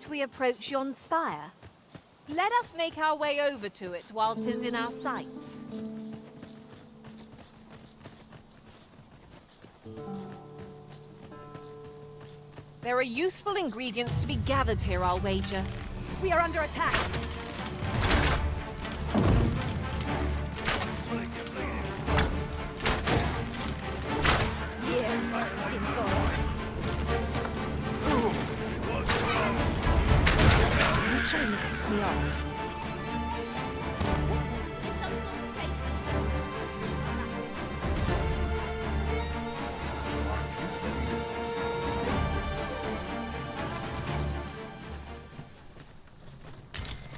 might we approach yon spire? Let us make our way over to it while 'tis in our sights. There are useful ingredients to be gathered here, I'll wager. We are under attack! Me off.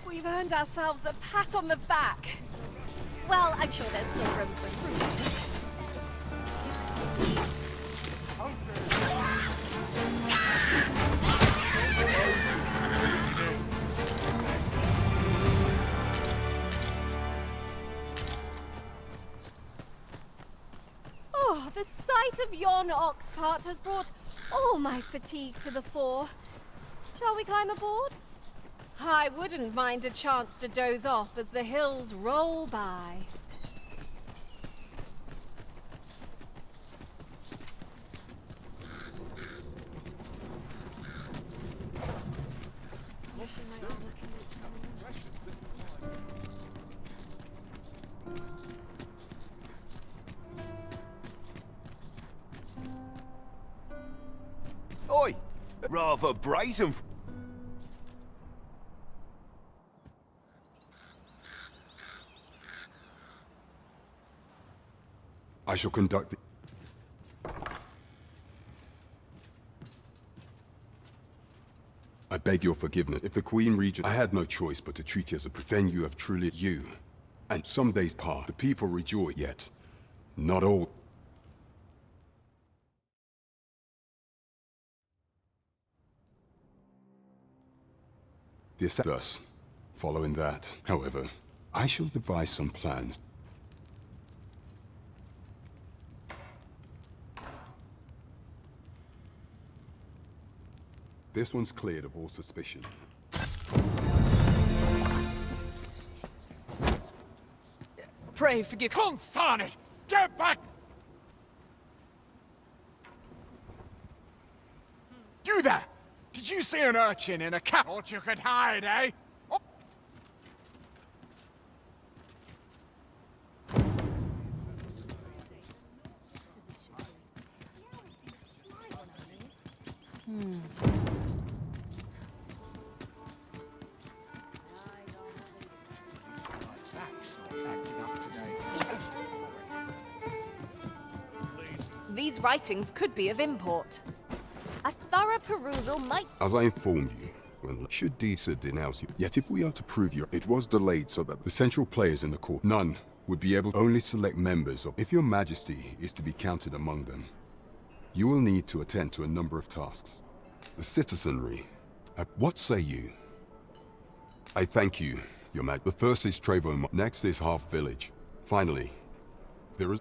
We've earned ourselves a pat on the back. Well, I'm sure there's still room for improvement. Oh, the sight of yon ox cart has brought all my fatigue to the fore. Shall we climb aboard? I wouldn't mind a chance to doze off as the hills roll by. Oi! Rather brazen. I shall conduct the... I beg your forgiveness. If the Queen Regent... I had no choice but to treat you as a... Then you have truly... You. And some days pass. The people rejoice. Yet, not all... Thus, following that, however, I shall devise some plans. This one's cleared of all suspicion. Pray forgive. Consign it! Get back! You there! Did you see an urchin in a cap? Thought you could hide, eh? Oh. These writings could be of import. A thorough perusal might... As I informed you, well, should Disa denounce you? Yet if we are to prove you, it was delayed so that the central players in the court, none would be able to only select members of... If your majesty is to be counted among them, you will need to attend to a number of tasks. The citizenry. What say you? I thank you, your majesty. The first is Trevo, next is Half Village. Finally, there is...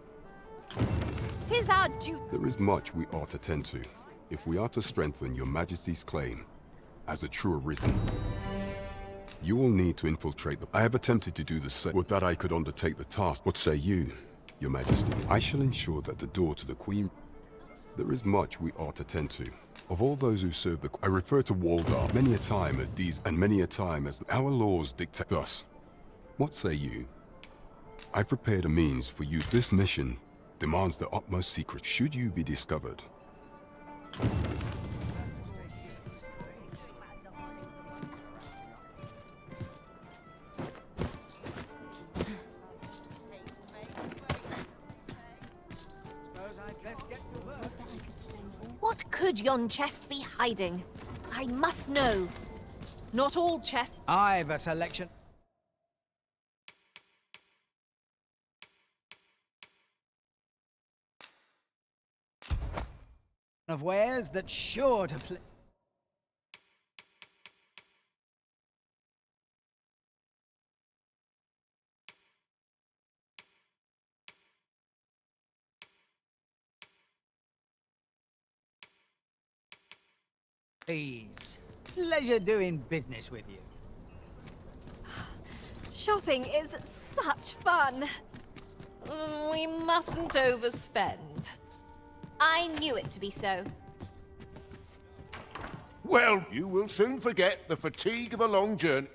'Tis our duty. There is much we ought to tend to, if we are to strengthen your majesty's claim as a true arisen. You will need to infiltrate the... I have attempted to do the same. Would that I could undertake the task. What say you, your majesty? I shall ensure that the door to the Queen... There is much we ought to tend to. Of all those who serve the... I refer to Waldar many a time as these, and many a time as our laws dictate. Thus, what say you? I prepared a means for you. This mission demands the utmost secret should you be discovered. What could yon chest be hiding? I must know. Not all chests... I've a selection. Of wares that's sure to play. Please. pleasure doing business with you. Shopping is such fun. We mustn't overspend. I knew it to be so. Well, you will soon forget the fatigue of a long journey.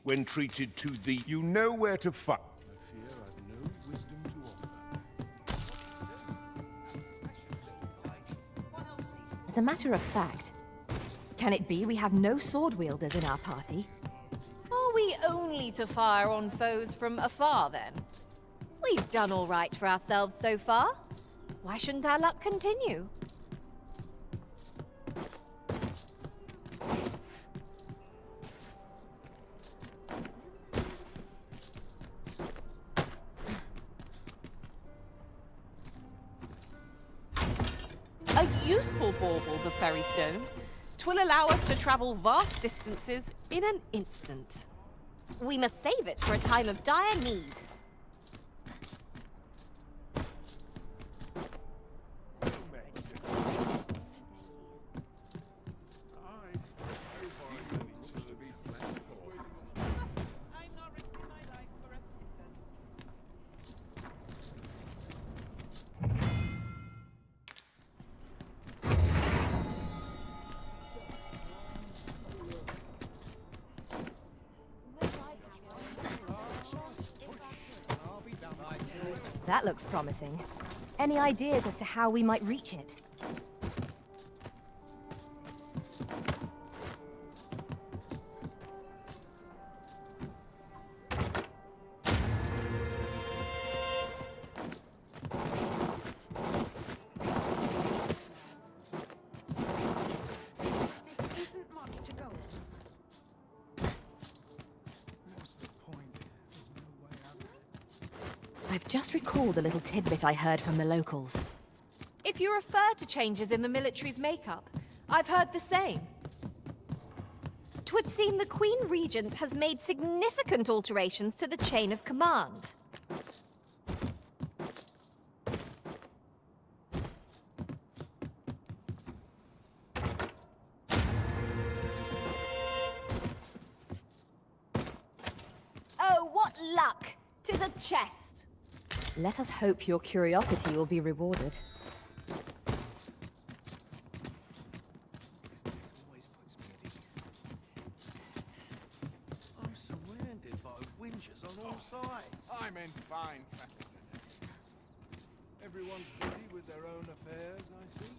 When treated to the, you know where to find. I fear I've no wisdom to offer. As a matter of fact, can it be we have no sword wielders in our party? Are we only to fire on foes from afar, then? We've done all right for ourselves so far. Why shouldn't our luck continue? A useful bauble, the ferry stone. 'Twill allow us to travel vast distances in an instant. We must save it for a time of dire need. That looks promising. Any ideas as to how we might reach it? I've just recalled a little tidbit I heard from the locals. If you refer to changes in the military's makeup, I've heard the same. 'Twould seem the Queen Regent has made significant alterations to the chain of command. Oh, what luck! 'Tis a chest! Let us hope your curiosity will be rewarded. I'm surrounded by whingers on all sides. I'm in fine fettle today. Everyone's busy with their own affairs, I see.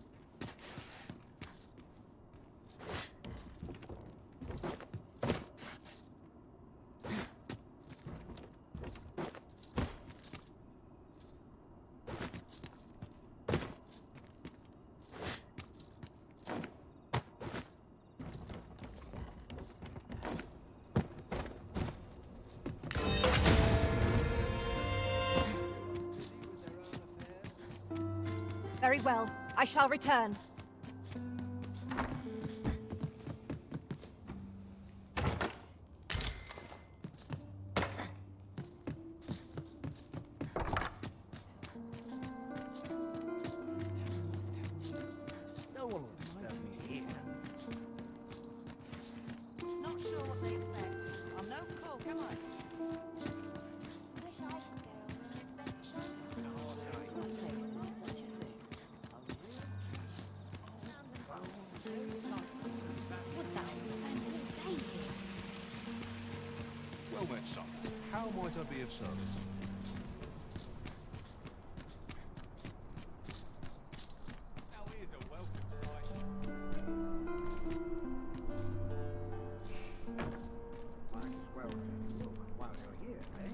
Very well. I shall return. No one will disturb me here. Not sure what they expect. I'm no cook, am I? Wish I could go on an adventure. Places such as this are real treasures. Would that spend all day here? Well, met some. How might I be of service? Now here's a welcome sight. Might as well take a look while you're here, eh?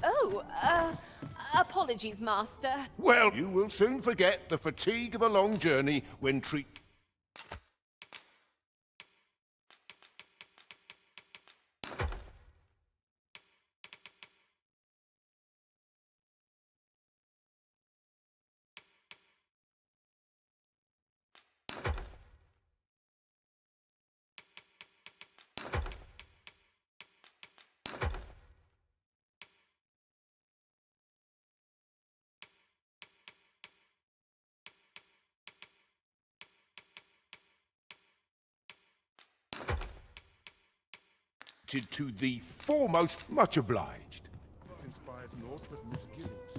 Oh, apologies, Master. Well, you will soon forget the fatigue of a long journey when treat... to the foremost, much obliged. This inspires naught but misgivings.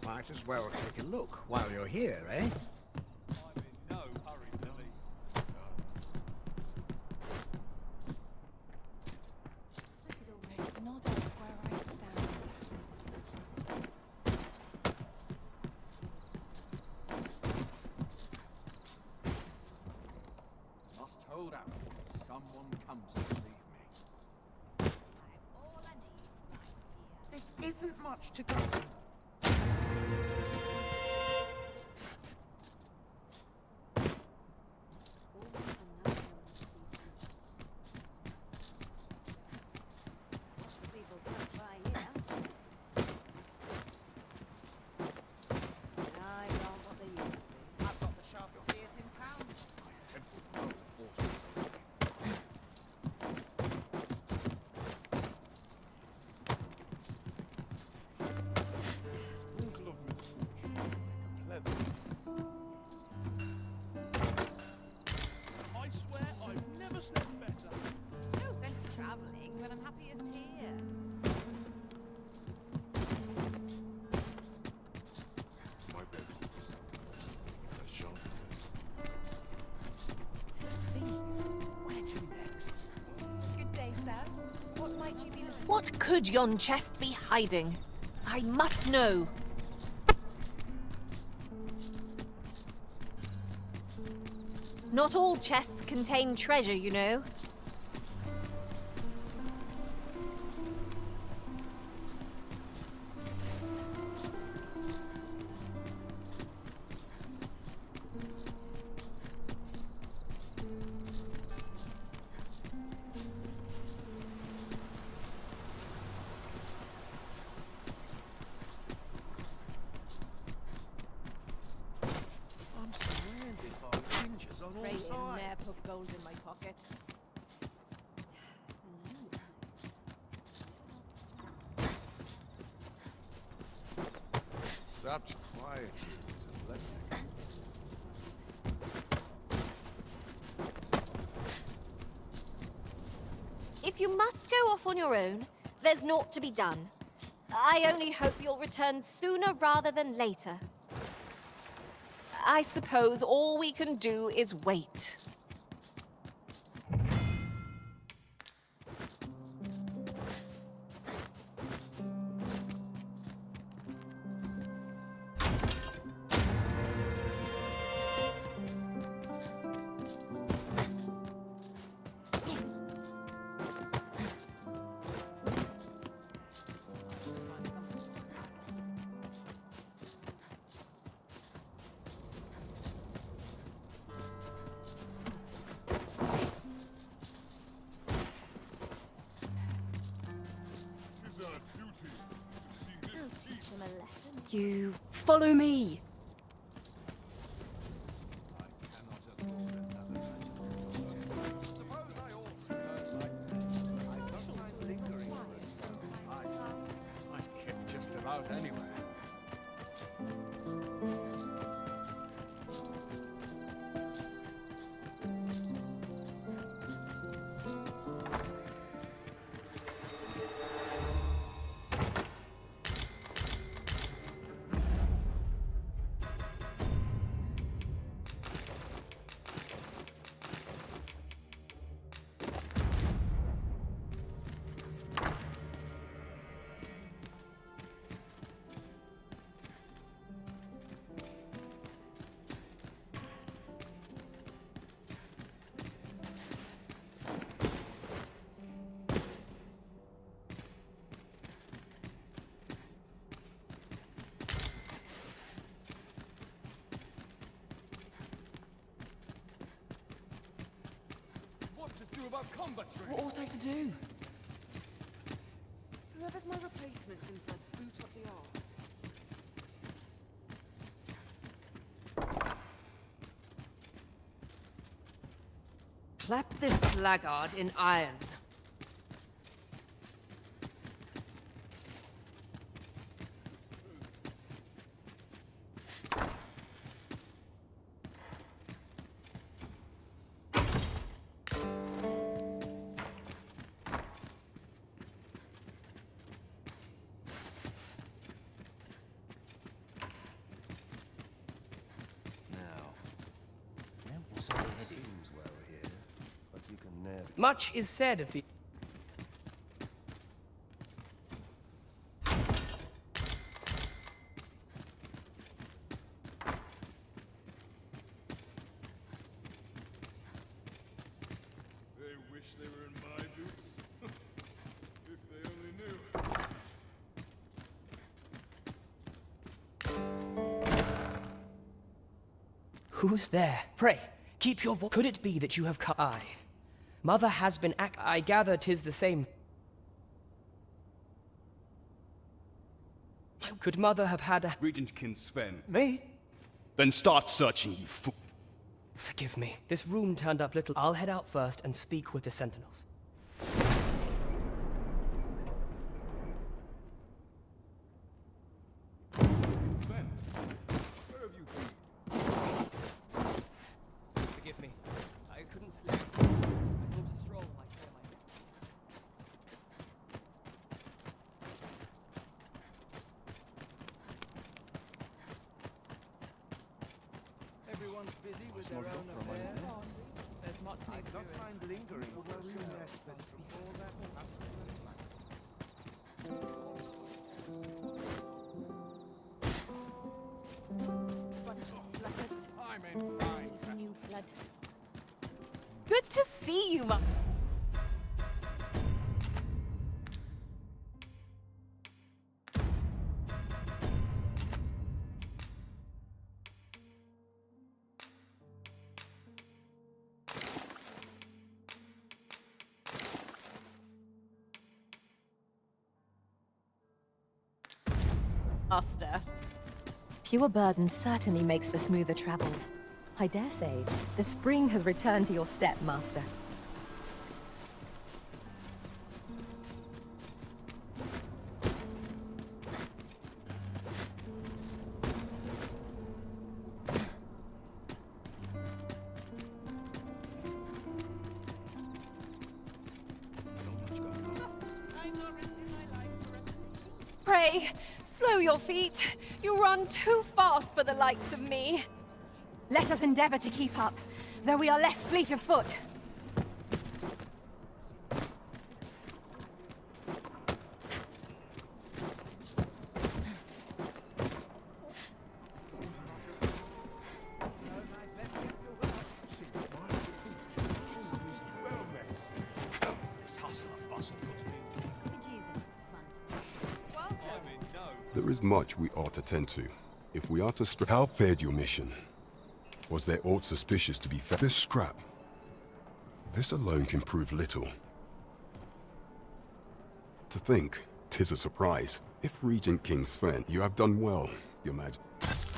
Might as well take a look while you're here, eh? I'm in no hurry to leave. I could almost nod off where I stand. Must hold out till someone comes to relieve me. This isn't much to go on. People come by here. I got what they used to be. I've got the sharpest ears in town. Sprinkle of misfortune, pleasant. I swear I've never slept better. No sense travelling when I'm happiest here. My bed is a sharp test. Let's see. Where to next? Good day, sir. What might you be looking What could yon chest be hiding? I must know. Not all chests contain treasure, you know. I'm surrounded by dangers on all Pray in sides. there, put gold in my pocket. Such quietude is a blessing. If you must go off on your own, there's naught to be done. I only hope you'll return sooner rather than later. I suppose all we can do is wait. Tis our duty to see this Teach them a lesson. You follow me. I cannot afford another magic. Suppose I ought to go like I don't mind lingering for a time. I'd get just about anywhere. you about combat training? What ought I to do? Whoever's my replacement's in for a boot up the arse. Clap this blackguard in irons. Seems well here, but you can never. Much is said of the... They wish they were in my boots. If they only knew. Who's there? Pray, keep your voice. Could it be that you have come? Aye. Mother has been I gather 'tis the same. Could Mother have had a... Regent King Sven. Me? Then start searching, you fool. Forgive me. This room turned up little. I'll head out first and speak with the sentinels. Sven, where have you been? Forgive me. I couldn't sleep. I thought a stroll might clear my head. Everyone's busy with their own affairs. There's much I don't mind lingering for a spell, but before that, I'm in fine. New blood. Good to see you, Mum. Master. Fewer burdens certainly makes for smoother travels. I dare say, the spring has returned to your step, Master. Pray, slow your feet. You run too fast for the likes of me. Let us endeavor to keep up, though we are less fleet of foot. This hustle and bustle puts me. There is much we ought to tend to. If we are to how fared your mission? Was there aught suspicious to be found? This scrap. This alone can prove little. To think, 'tis a surprise. If Regent King Sven, you have done well, Your Majesty.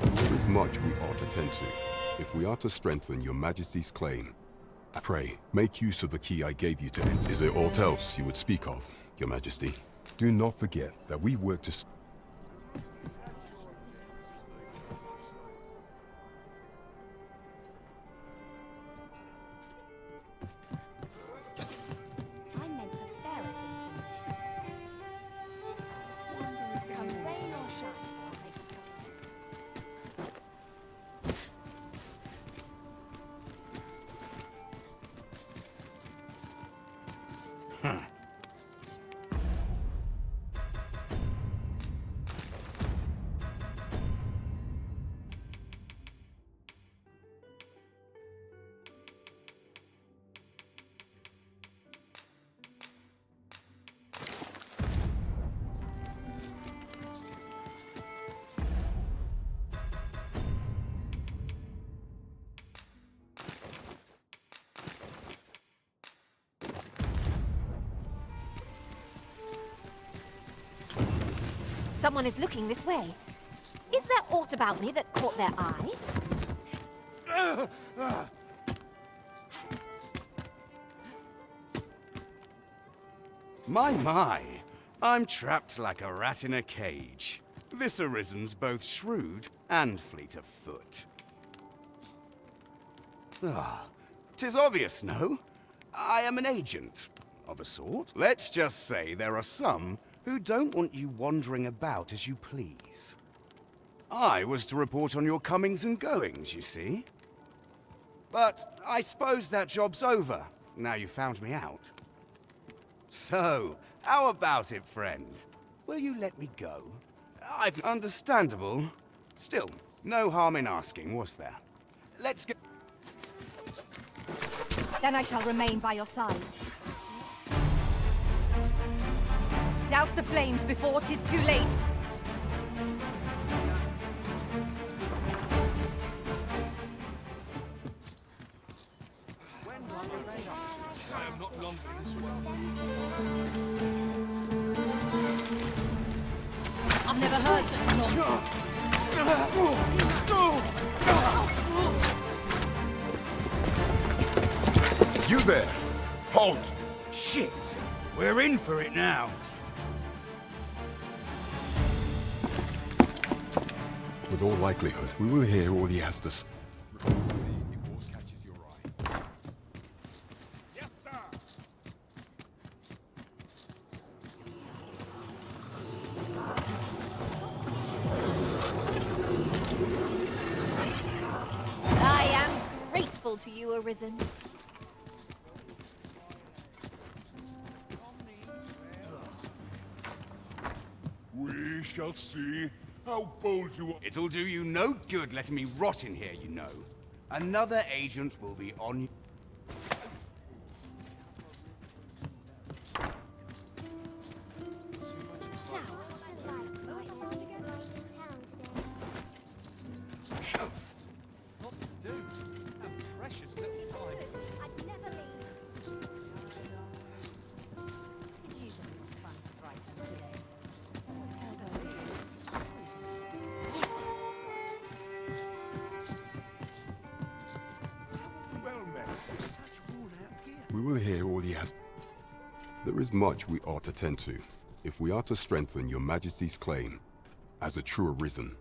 There is much we ought to tend to. If we are to strengthen Your Majesty's claim, I pray, make use of the key I gave you to enter. Is there aught else you would speak of, Your Majesty? Do not forget that we work to... I meant for fairer things than this. Come rain or shine, I'll make you content. Someone is looking this way. Is there aught about me that caught their eye? My, I'm trapped like a rat in a cage. This Arisen's both shrewd and fleet of foot. Ah, 'tis obvious, no? I am an agent, of a sort. Let's just say there are some who don't want you wandering about as you please. I was to report on your comings and goings, you see. But I suppose that job's over, now you found me out. So, how about it, friend? Will you let me go? I've... Understandable. Still, no harm in asking, was there? Let's go... Then I shall remain by your side. Douse the flames before 'tis too late. I am not long in this world. I've never heard such nonsense. You there! Halt! Shit! We're in for it now. With all likelihood, we will hear all he has to say. Yes, sir. I am grateful to you, Arisen. We shall see how bold you are. It'll do you no good letting me rot in here, you know. Another agent will be on... Lots to do. And precious little time. I'd never leave. Could use a little fun to brighten the day. Well met. Such worn-out gear. We will hear all he has. There is much we ought to tend to, if we are to strengthen your Majesty's claim as a true Arisen.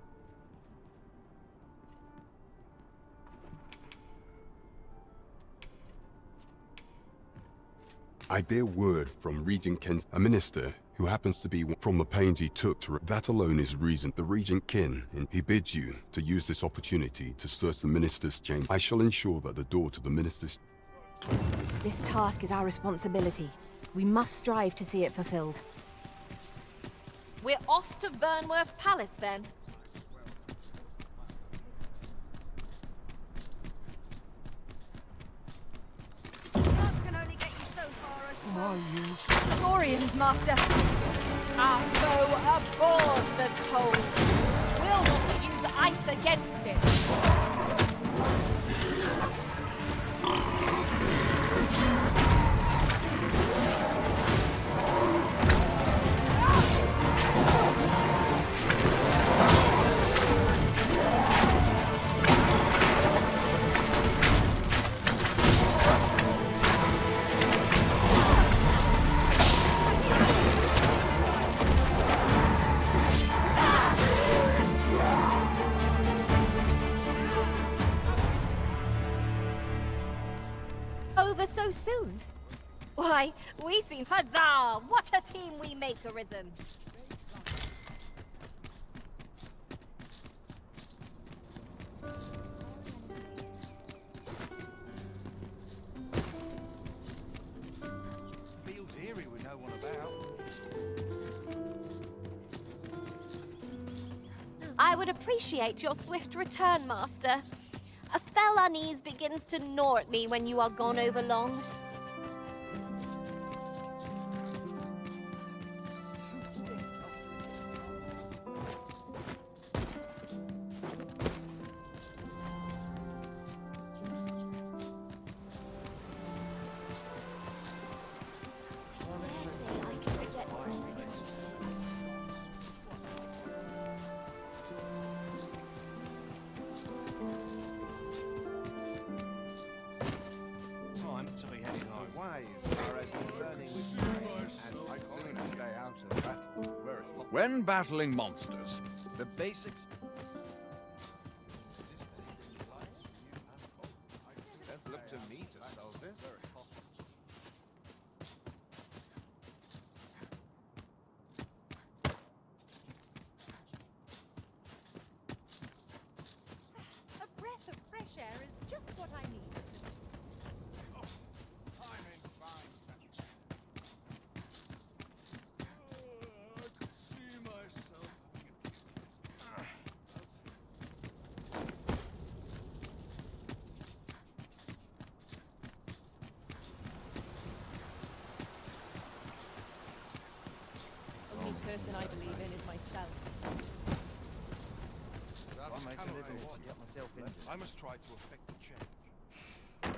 I bear word from Regent Ken, a minister who happens to be from the pains he took to... That alone is reason the Regent Kin, and he bids you to use this opportunity to search the minister's chamber. I shall ensure that the door to the minister's... This task is our responsibility. We must strive to see it fulfilled. We're off to Vernworth Palace, then. Can only get you so far, I suppose. Saurians, Master. Our foe abhors the cold. We'll want to use ice against it. Over so soon? Why, we seem... Huzzah! What a team we make, Arisen! Feels eerie with no one about. I would appreciate your swift return, Master. A fell unease begins to gnaw at me when you are gone over long. eyes are as discerning as I'd sooner stay out of battle. When battling monsters, the basics. Don't look to me to solve this. A breath of fresh air is just what I need. The only person I believe in is myself. I'll make a living to get myself into. I must try to effect a change.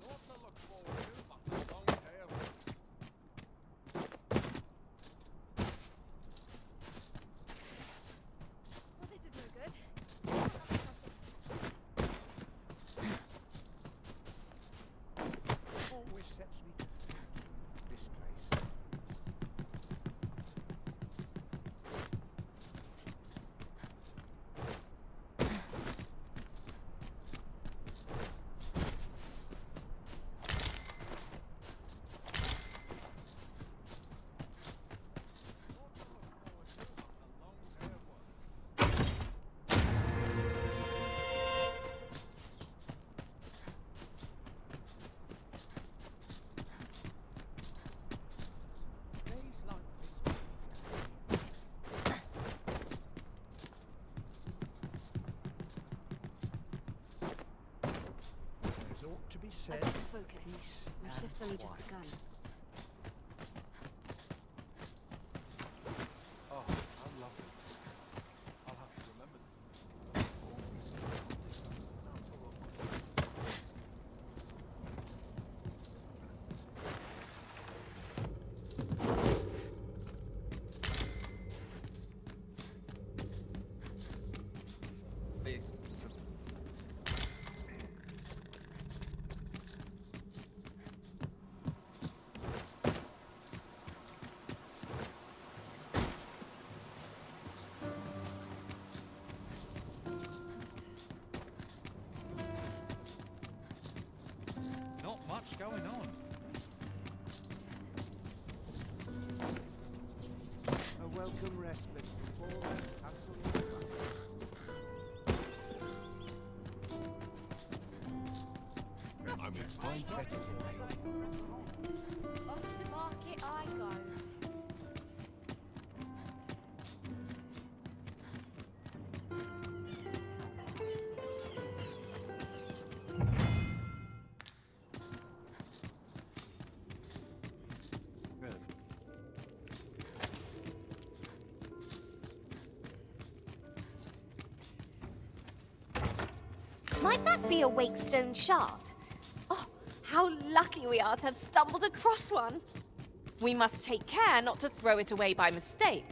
Not to look forward to, but a long day of work. Well, this is no good. Always sets me to this place. Days like this. There's ought to be said. Focus. My shift's only just begun. Oh, how lovely. I'll have to remember this. Not much going on. A welcome respite from all that hassle and fuss. I'm in fine fettle. Off to market I go. Might that be a wakestone shard? Oh, how lucky we are to have stumbled across one. We must take care not to throw it away by mistake.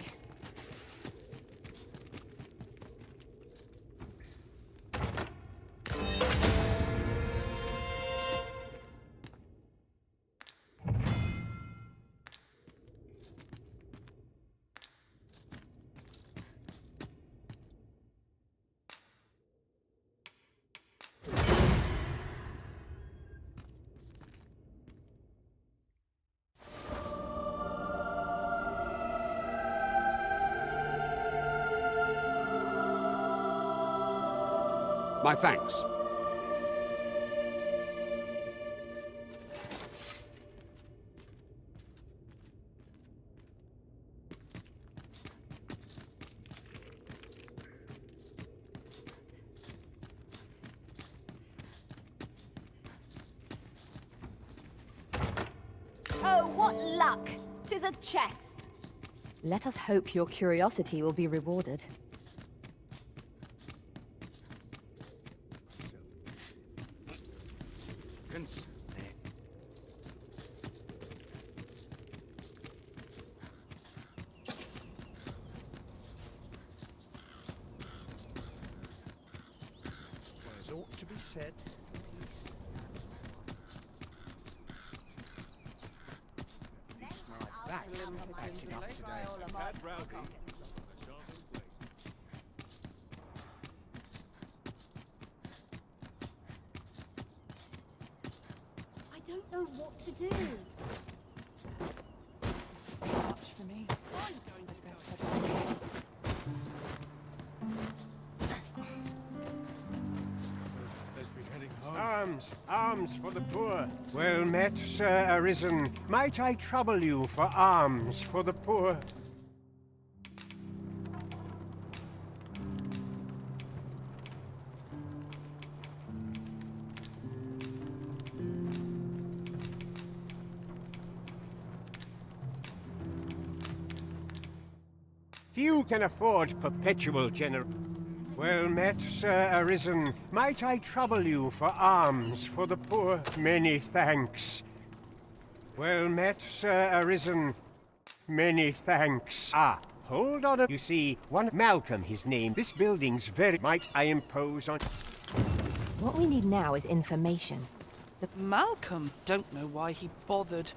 My thanks. Oh, what luck! 'Tis a chest. Let us hope your curiosity will be rewarded. There's ought to be said. Acting up today. I don't know what to do. It's too much for me. I'm going to best for Arms, arms for the poor. Well met, Sir Arisen. Might I trouble you for alms for the poor? Few can afford perpetual Well met, Sir Arisen. Might I trouble you for alms for the poor? Many thanks. Well met, Sir Arisen. Many thanks. Ah, hold on you see, one Malcolm his name. This building's very... Might I impose on... What we need now is information. Malcolm, don't know why he bothered.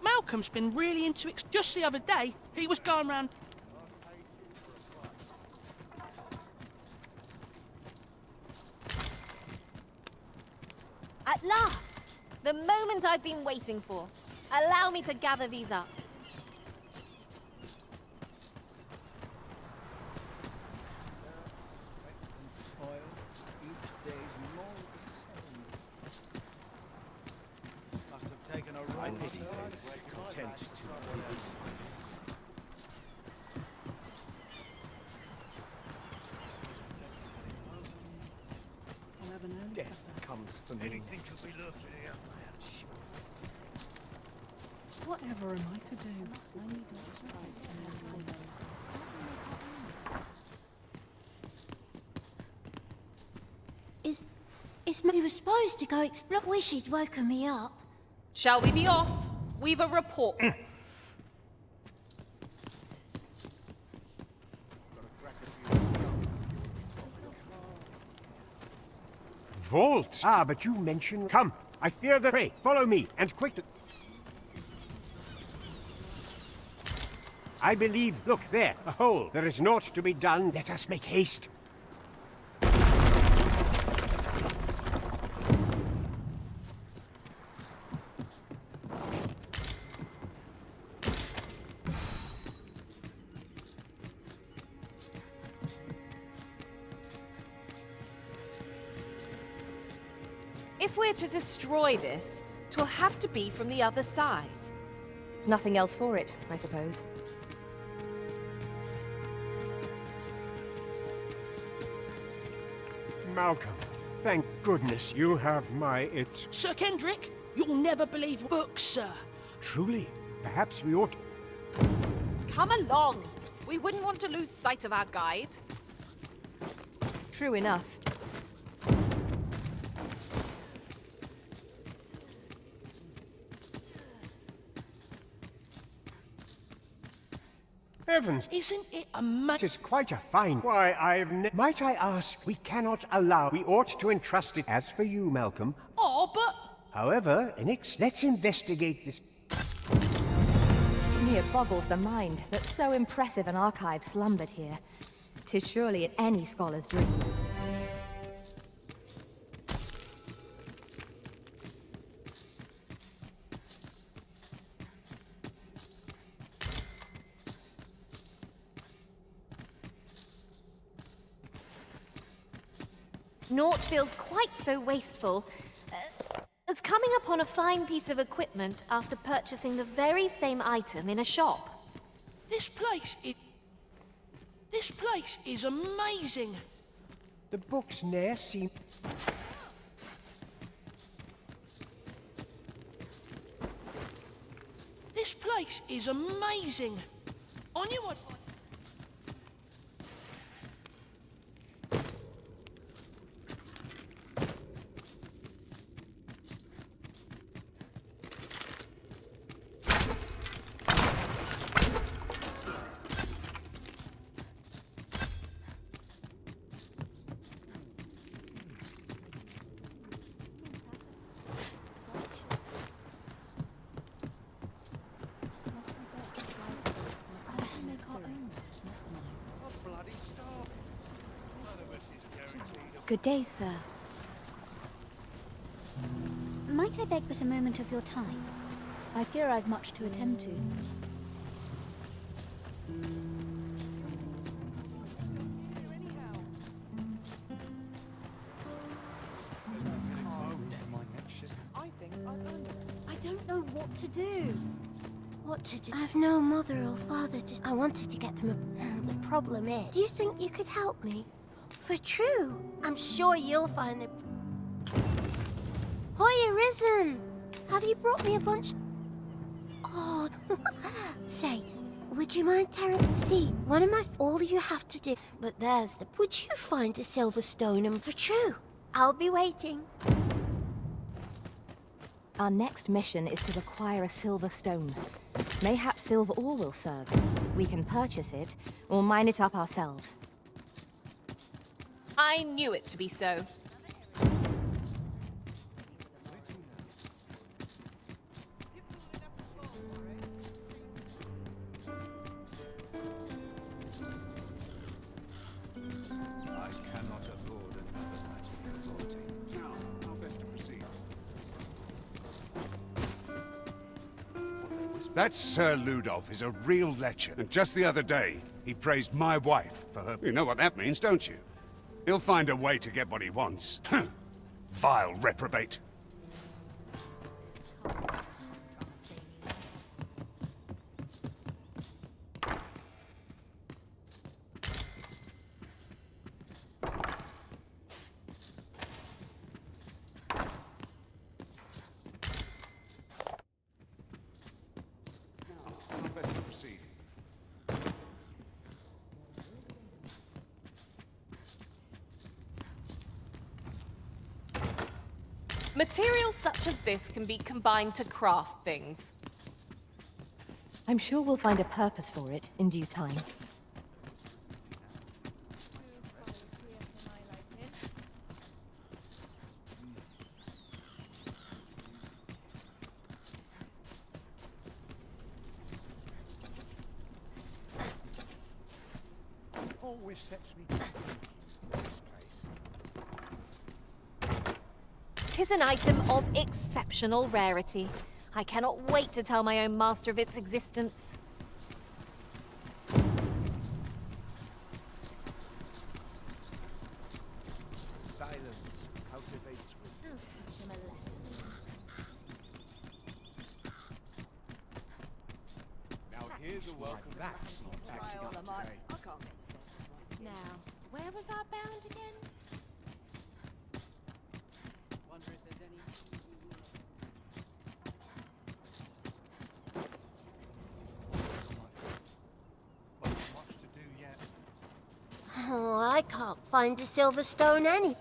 Malcolm's been really into it. Just the other day, he was going round... At last! The moment I've been waiting for. Allow me to gather these up. I pity those content to death comes for me. Anything to be looked here, I am sure. Whatever am I to do? We were supposed to go explore. Wish he'd woken me up. Shall we be off? We've a report. Vault! Ah, but you mentioned... Come, I fear the... Pray, follow me, and quick... I believe... Look, there, a hole. There is naught to be done. Let us make haste. If we're to destroy this, 'twill have to be from the other side. Nothing else for it, I suppose. Malcolm, thank goodness you have my it. Sir Kendrick, you'll never believe books, sir. Truly, perhaps we ought... Come along. We wouldn't want to lose sight of our guide. True enough. Heavens! Isn't it amazing? It is quite a fine... Why, Might I ask? We cannot allow... We ought to entrust it. As for you, Malcolm... Oh, but... However, let's investigate this... It boggles the mind that so impressive an archive slumbered here. 'Tis surely any scholar's dream. Naught feels quite so wasteful as coming upon a fine piece of equipment after purchasing the very same item in a shop. This place is amazing. The books ne'er seem... This place is amazing. I knew I'd... Good day, sir. Might I beg but a moment of your time? I fear I've much to attend to. I don't know what to do. What to do? I've no mother or father to... I wanted to get them a... The problem is... Do you think you could help me? For true. I'm sure you'll find the... Hoy, Arisen! Have you brought me a bunch... Oh... Say, would you mind tearing... See, one of my... All you have to do... But there's the... Would you find a silver stone and... For true. I'll be waiting. Our next mission is to acquire a silver stone. Mayhap silver ore will serve. We can purchase it, or mine it up ourselves. I knew it to be so. I cannot afford another magic casualty. Now, how best to proceed? That Sir Ludolf is a real legend. And just the other day, he praised my wife for her... You know what that means, don't you? He'll find a way to get what he wants. Vile reprobate. How best to proceed? Materials such as this can be combined to craft things. I'm sure we'll find a purpose for it in due time. Always sets me thinking. Tis an item of exceptional rarity. I cannot wait to tell my own master of its existence. Silence cultivates wisdom. I'll teach him a lesson. Now here's a welcome. That's not acting up today. I can't get the circle. Now, where was our bound again? Wonder if there's any... Much to do yet. Oh, I can't find a silver stone any.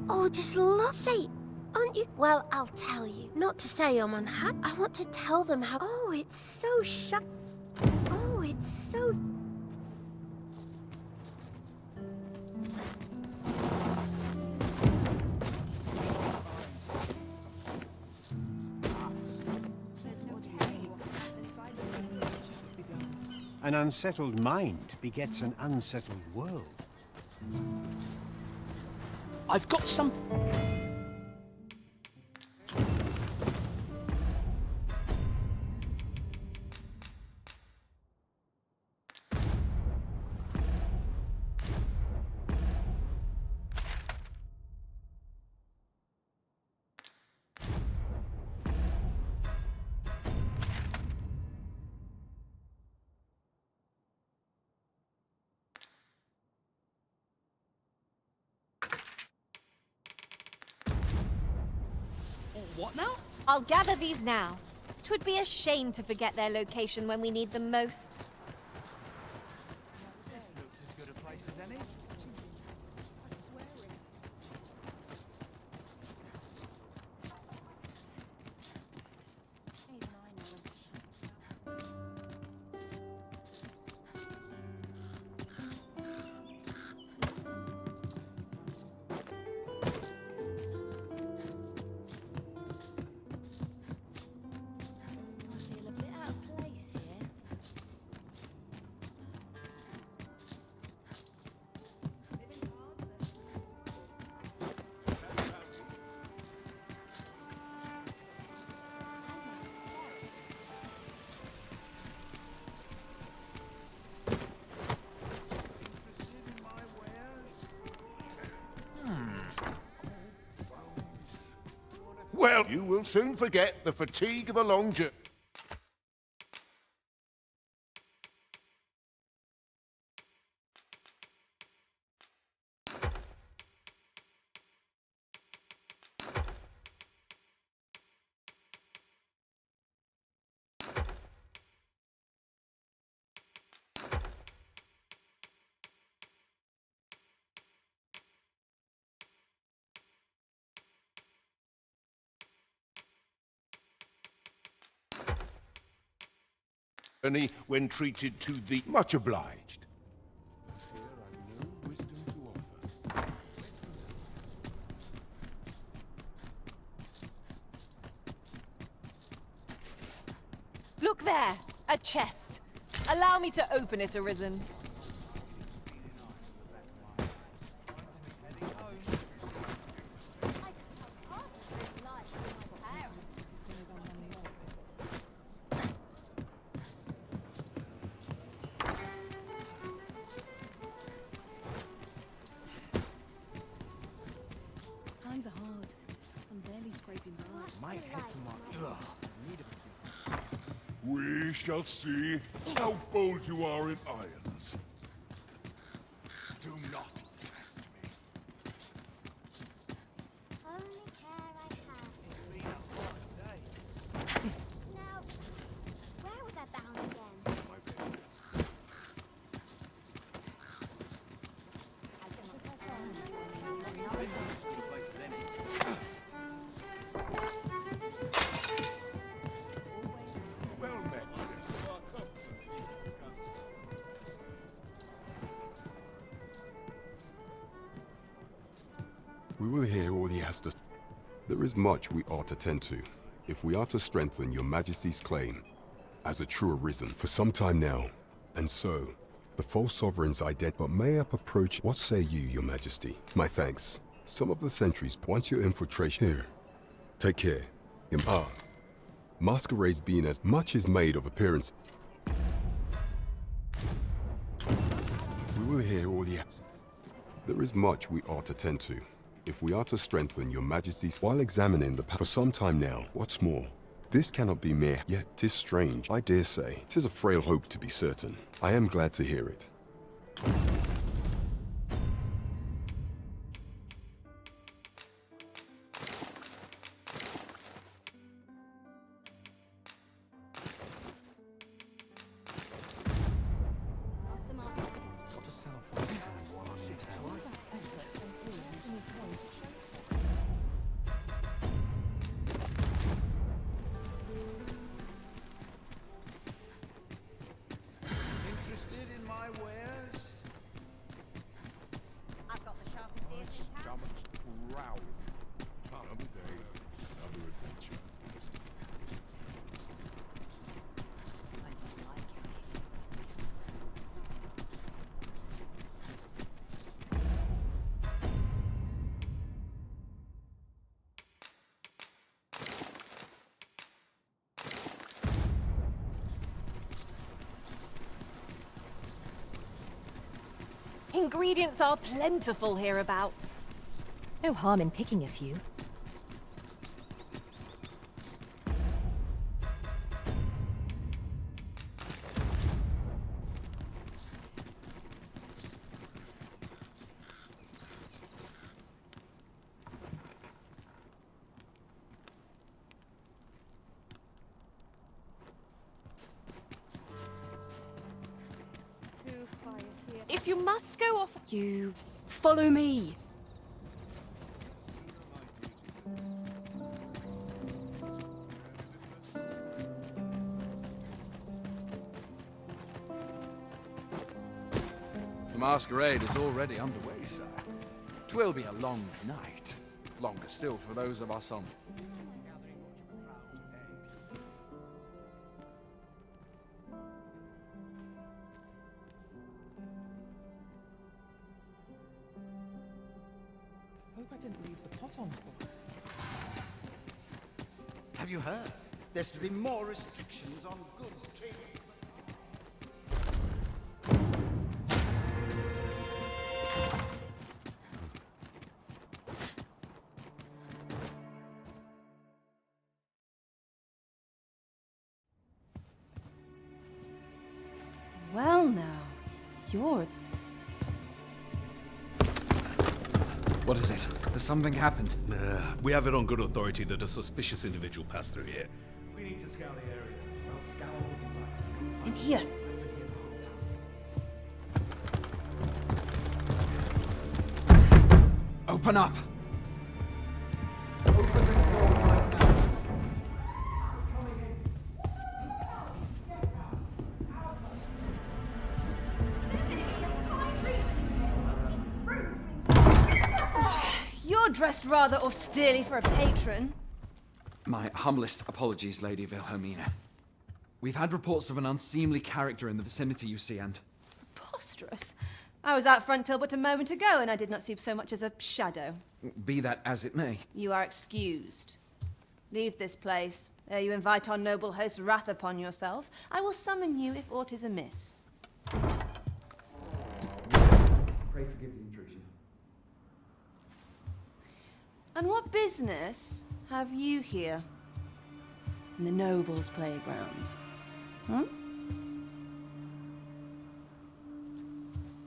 Oh, just say, aren't you? Well, I'll tell you. Not to say I'm unhappy. I want to tell them how. Oh, it's so Oh, it's so. An unsettled mind begets an unsettled world. I've got some... What now? I'll gather these now. 'Twould be a shame to forget their location when we need them most. This looks as good a place as any. Well, you will soon forget the fatigue of a long journey. When treated to the... Much obliged. I fear I've no wisdom to offer. Look there! A chest. Allow me to open it, Arisen. Times are hard. I'm barely scraping by. Might head to my... Ugh. Need a We shall see how bold you are in irons. Do not test me. Only care I have. It's been a hard day. Now, where was I bound again? My baby. Well met, We will hear all he has to... There is much we ought to tend to, if we are to strengthen your majesty's claim as a true arisen for some time now. And so, the false sovereign's identity... But may I approach... What say you, your majesty? My thanks. Some of the sentries want your infiltration here. Take care. Masquerades being as much is made of appearance. We will hear all he has. There is much we ought to tend to, if we are to strengthen your majesty's while examining the for some time now. What's more, this cannot be mere, yet 'tis strange. I dare say, 'tis a frail hope to be certain. I am glad to hear it. Got to sell for a hand while I sit out. Interested in my wares? I've got the sharpest ears in town. Stomachs growl. Another day, another adventure. Ingredients are plentiful hereabouts. No harm in picking a few. Too quiet here. If you must go off... You follow me. The masquerade is already underway, sir. 'Twill be a long night. Longer still for those of us on... Hope I didn't leave the pot on spot. Have you heard? There's to be more restrictions on goods trading. Well now, you're... What is it? Has something happened? We have it on good authority that a suspicious individual passed through here. We need to scour the area. Well, scour all the In here. Open up! You're dressed rather austerely for a patron. My humblest apologies, Lady Wilhelmina. We've had reports of an unseemly character in the vicinity, you see, and... Preposterous. I was out front till but a moment ago, and I did not see so much as a shadow. Be that as it may. You are excused. Leave this place, ere you invite our noble host's wrath upon yourself. I will summon you if aught is amiss. Pray forgive the intrusion. And what business have you here? In the nobles' playground? Hmm?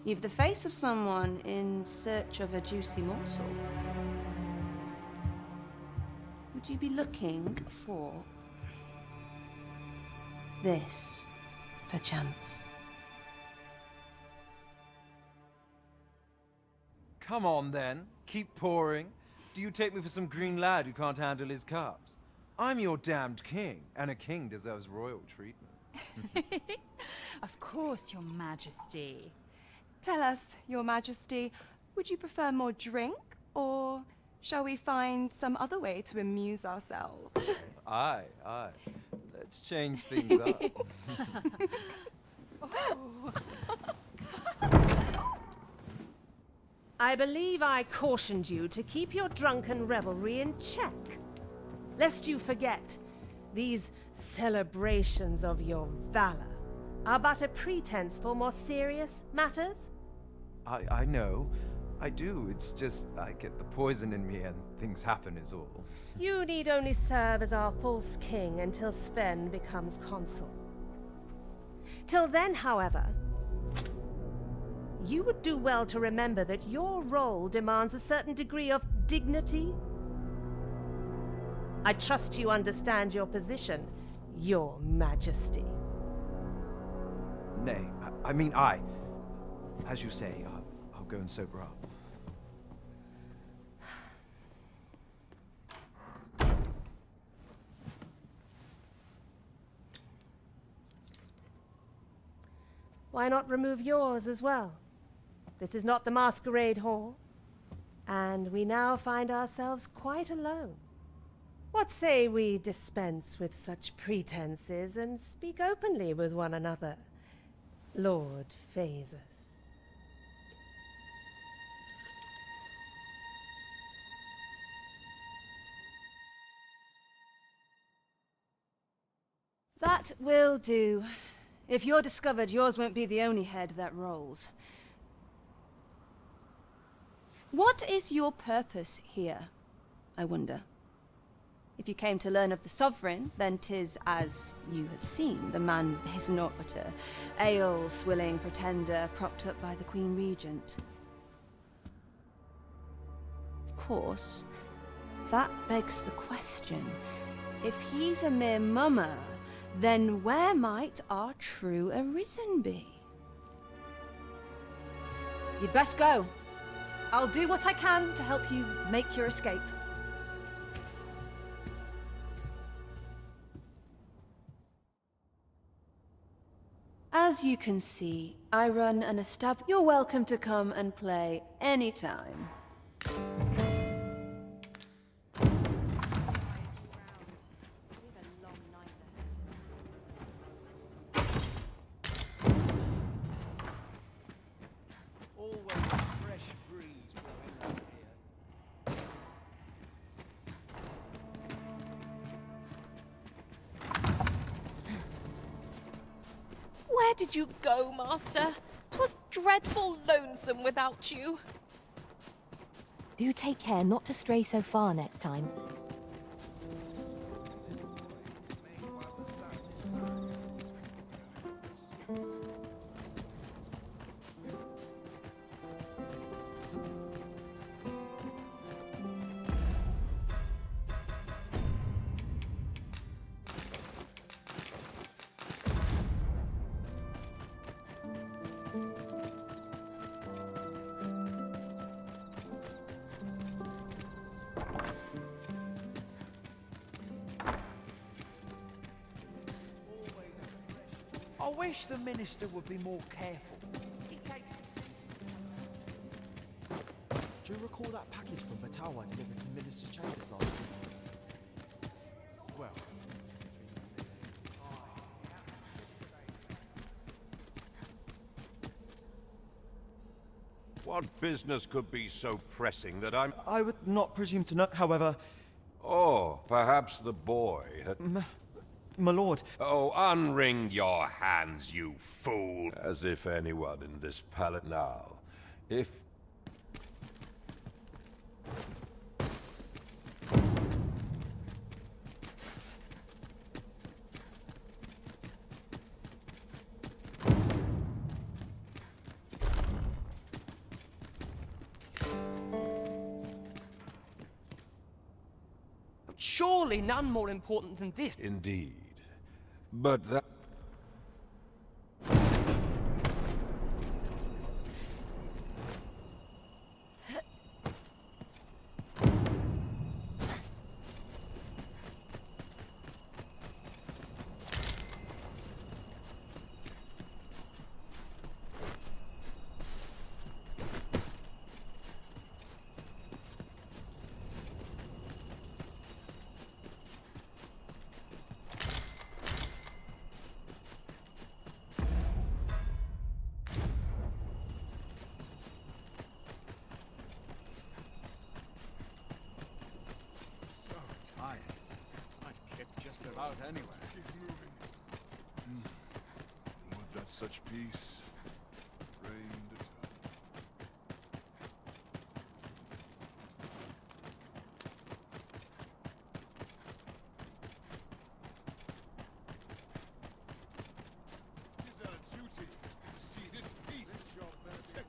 You've the face of someone in search of a juicy morsel. Would you be looking for this, perchance? Come on, then. Keep pouring. Do you take me for some green lad who can't handle his cups? I'm your damned king, and a king deserves royal treatment. Of course, Your Majesty. Tell us, Your Majesty, would you prefer more drink, or shall we find some other way to amuse ourselves? Aye. Let's change things up. I believe I cautioned you to keep your drunken revelry in check. Lest you forget, these celebrations of your valor are but a pretense for more serious matters. I know. I do. It's just I get the poison in me and things happen is all. You need only serve as our false king until Sven becomes consul. Till then, however, you would do well to remember that your role demands a certain degree of dignity. I trust you understand your position, Your Majesty. Nay, I mean, as you say, I'll go and sober up. Why not remove yours as well? This is not the masquerade hall, and we now find ourselves quite alone. What say we dispense with such pretenses and speak openly with one another, Lord Phaesus? That will do. If you're discovered, yours won't be the only head that rolls. What is your purpose here, I wonder? If you came to learn of the Sovereign, then 'tis as you have seen. The man is naught but a ale-swilling pretender propped up by the Queen Regent. Of course, that begs the question. If he's a mere mummer, then where might our true Arisen be? You'd best go. I'll do what I can to help you make your escape. As you can see, I run an establishment. You're welcome to come and play anytime. Where did you go, Master? 'Twas dreadful lonesome without you. Do take care not to stray so far next time. I wish the minister would be more careful. Do you recall that package from Batawa delivered to Minister's chambers last week? Well, What business could be so pressing that I'm... I would not presume to know, however... Oh, perhaps the boy had... My lord... Oh, unring your hands, you fool! As if anyone in this palace now... If... Surely none more important than this. Indeed. But that... Just about anywhere. Keep moving. Would that such peace reigned eternal. It is our duty to see this peace protected.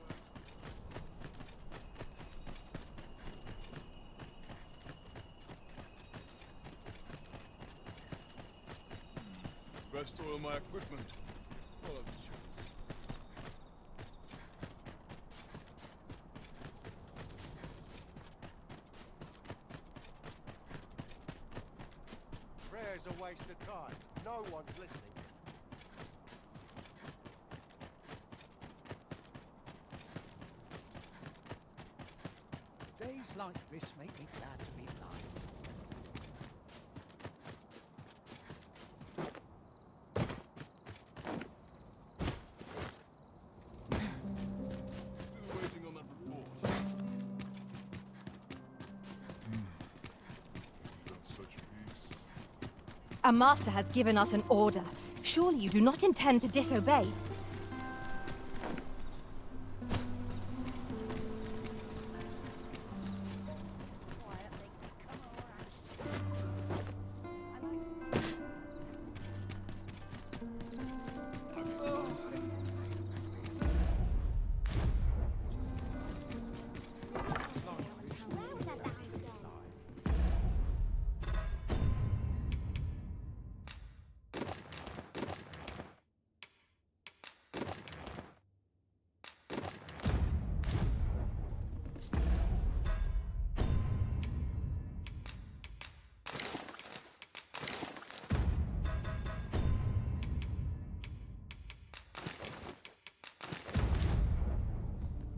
Best oil my equipment. Follow the chance. Prayer's a waste of time. No one's listening. Days like this make me glad to be alive. Still waiting on that report. That such peace. A master has given us an order. Surely you do not intend to disobey.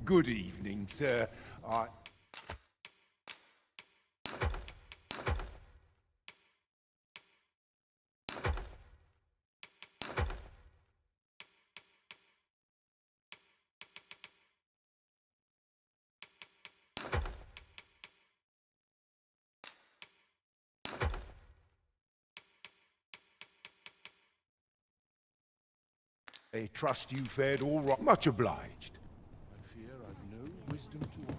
Good evening, sir. I trust you fared all right. Much obliged. I fear I've no wisdom to offer.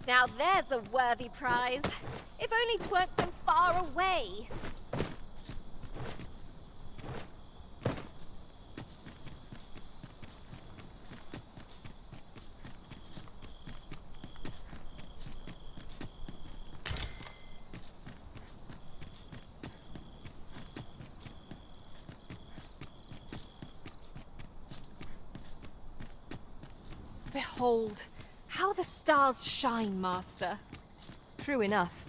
Now there's a worthy prize. If only 'tweren't so far away. Behold, how the stars shine, Master. True enough.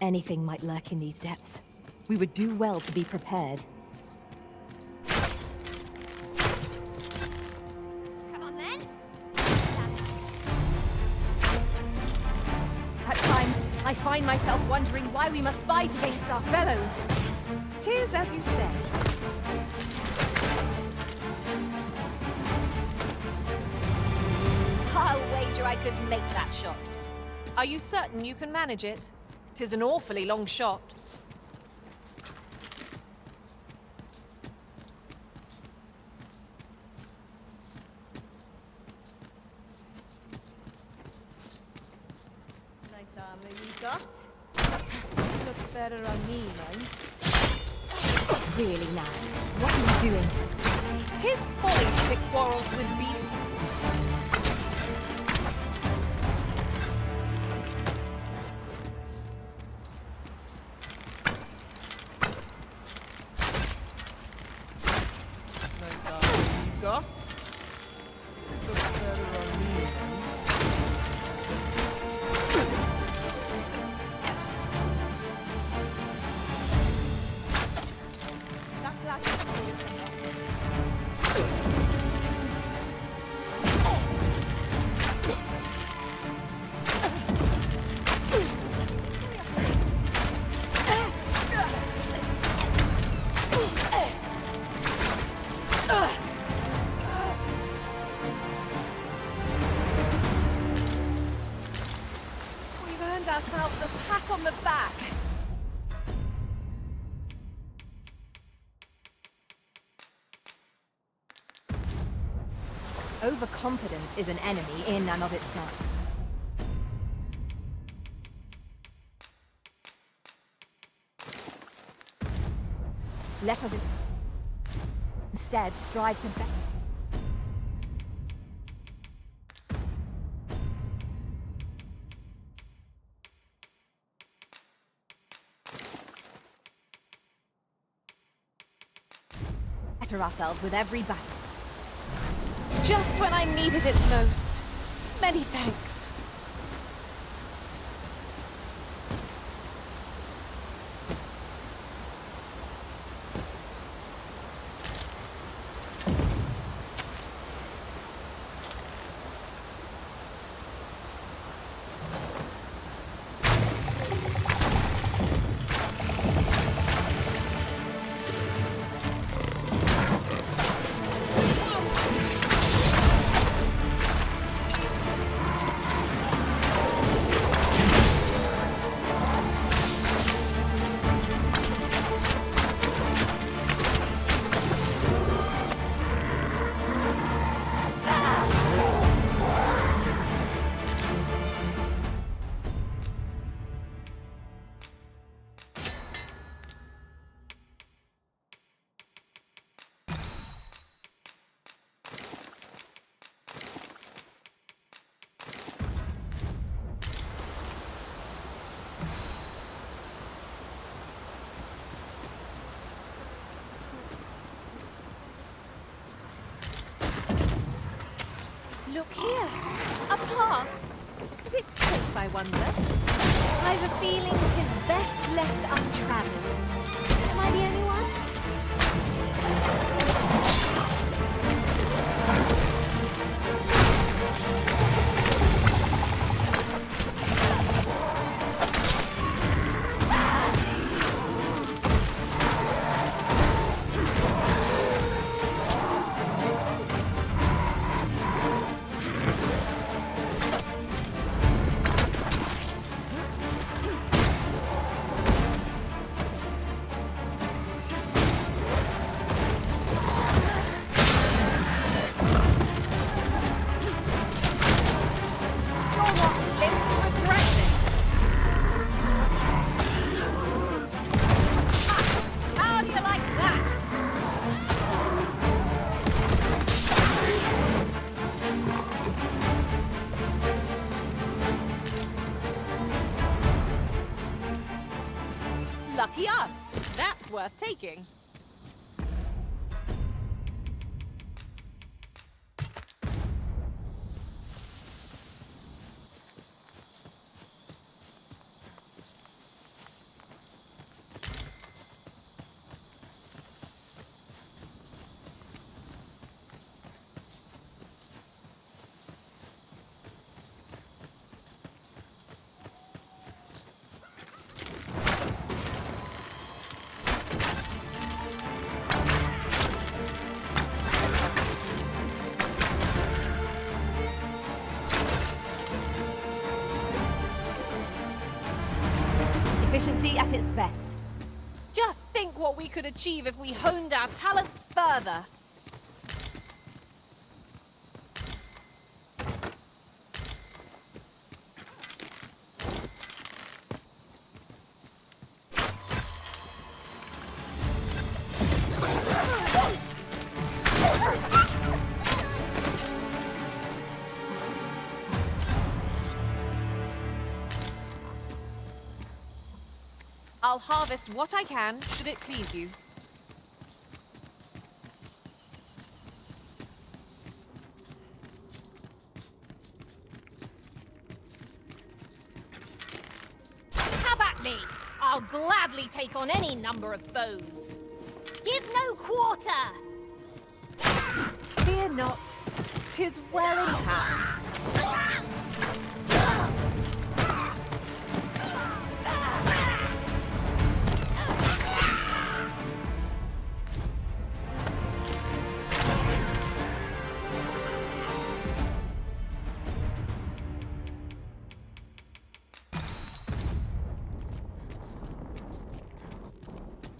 Anything might lurk in these depths. We would do well to be prepared. Come on then. At times, I find myself wondering why we must fight against our fellows. 'Tis as you say. I'll wager I could make that shot. Are you certain you can manage it? 'Tis an awfully long shot. Nice armor you got. Looks better on me, man. Really, now, what are you doing? 'Tis folly to pick quarrels with beasts. Got? Looks better on me. That flash is serious enough. We've earned ourselves a pat on the back. Overconfidence is an enemy in and of itself. Let us instead strive to better ourselves with every battle. Just when I needed it most. Many thanks. Look here. A path. Is it safe, I wonder? I've a feeling 'tis best left untravelled. Am I the only one? Lucky us. That's worth taking. Efficiency at its best. Just think what we could achieve if we honed our talents further. I'll harvest what I can, should it please you. Have at me! I'll gladly take on any number of foes. Give no quarter! Fear not, 'tis well in hand.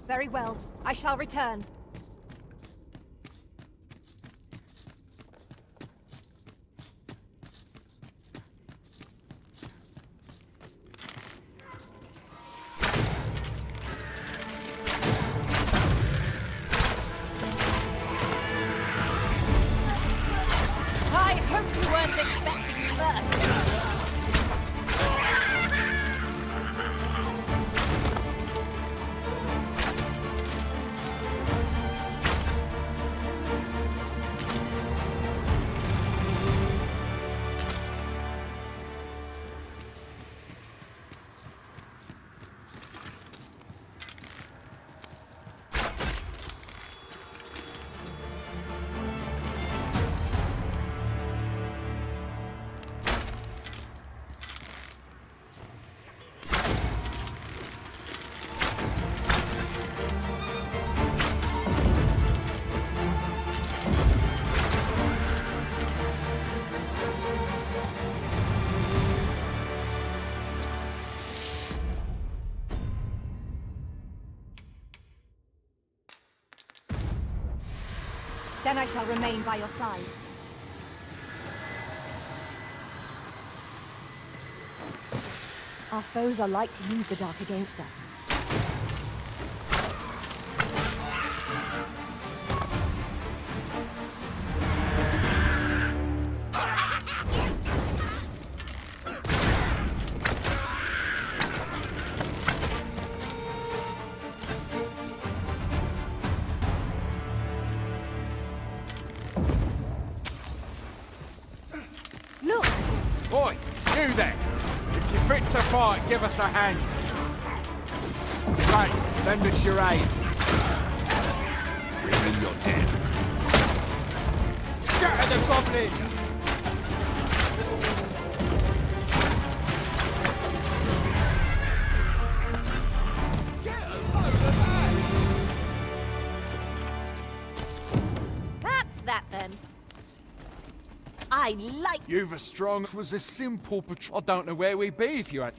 Very well. I shall return. I hope you weren't expecting me first. Then I shall remain by your side. Our foes are like to use the dark against us. Oi, you there! If you're fit to fight, give us a hand. Right, lend us your aid. We're in your dead. Scatter the goblin! That's that then. I like... You've a strong... It was a simple patrol. I don't know where we'd be if you had...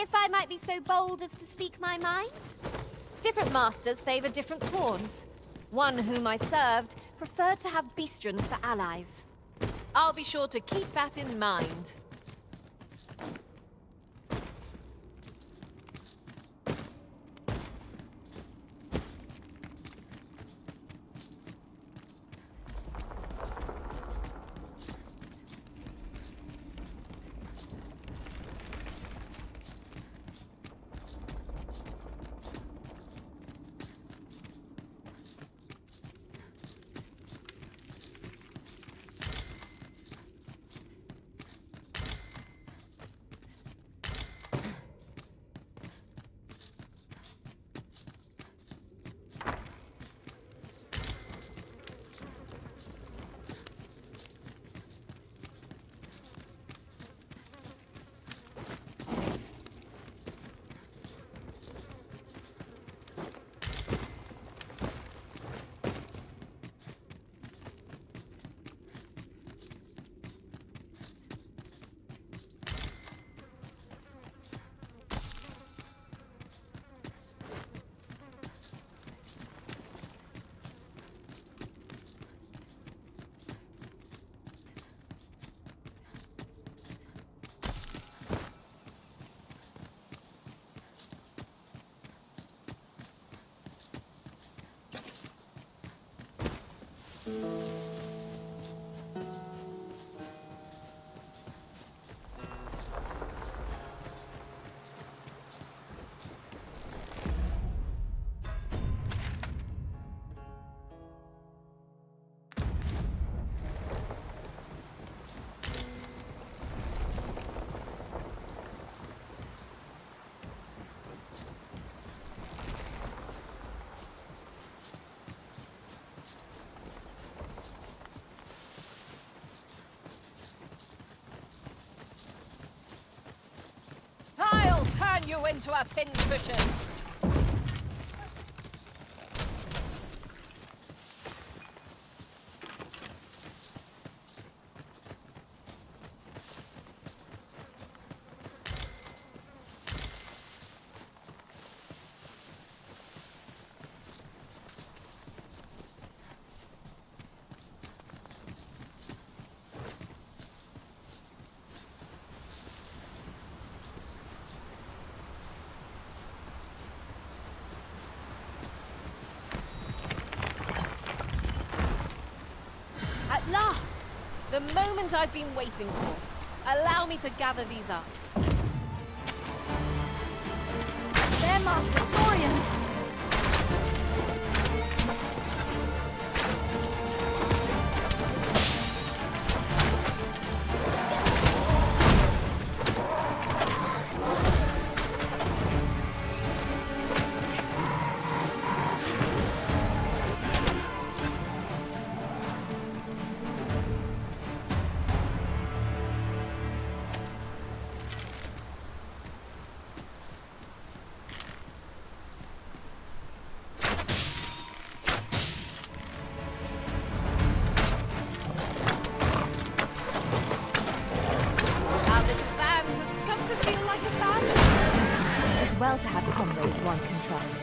if I might be so bold as to speak my mind? Different masters favor different pawns. One whom I served preferred to have beastrons for allies. I'll be sure to keep that in mind. I'll turn you into a pincushion. At last! The moment I've been waiting for. Allow me to gather these up. They're Master Saurians! Well to have comrades one can trust.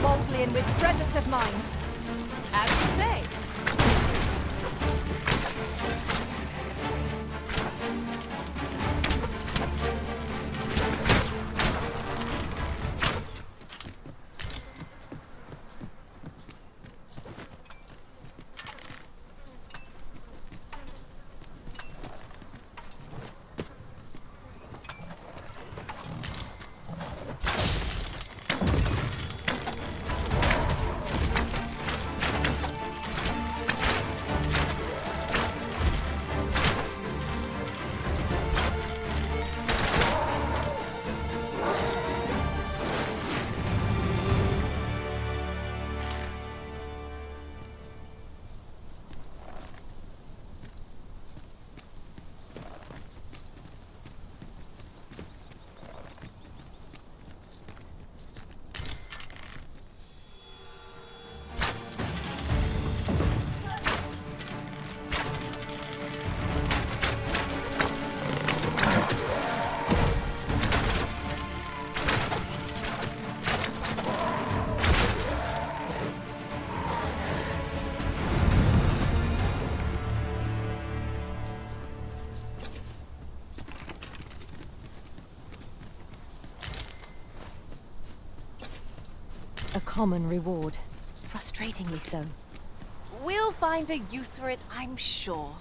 boldly and with presence of mind. As you say. A common reward. Frustratingly so. We'll find a use for it, I'm sure.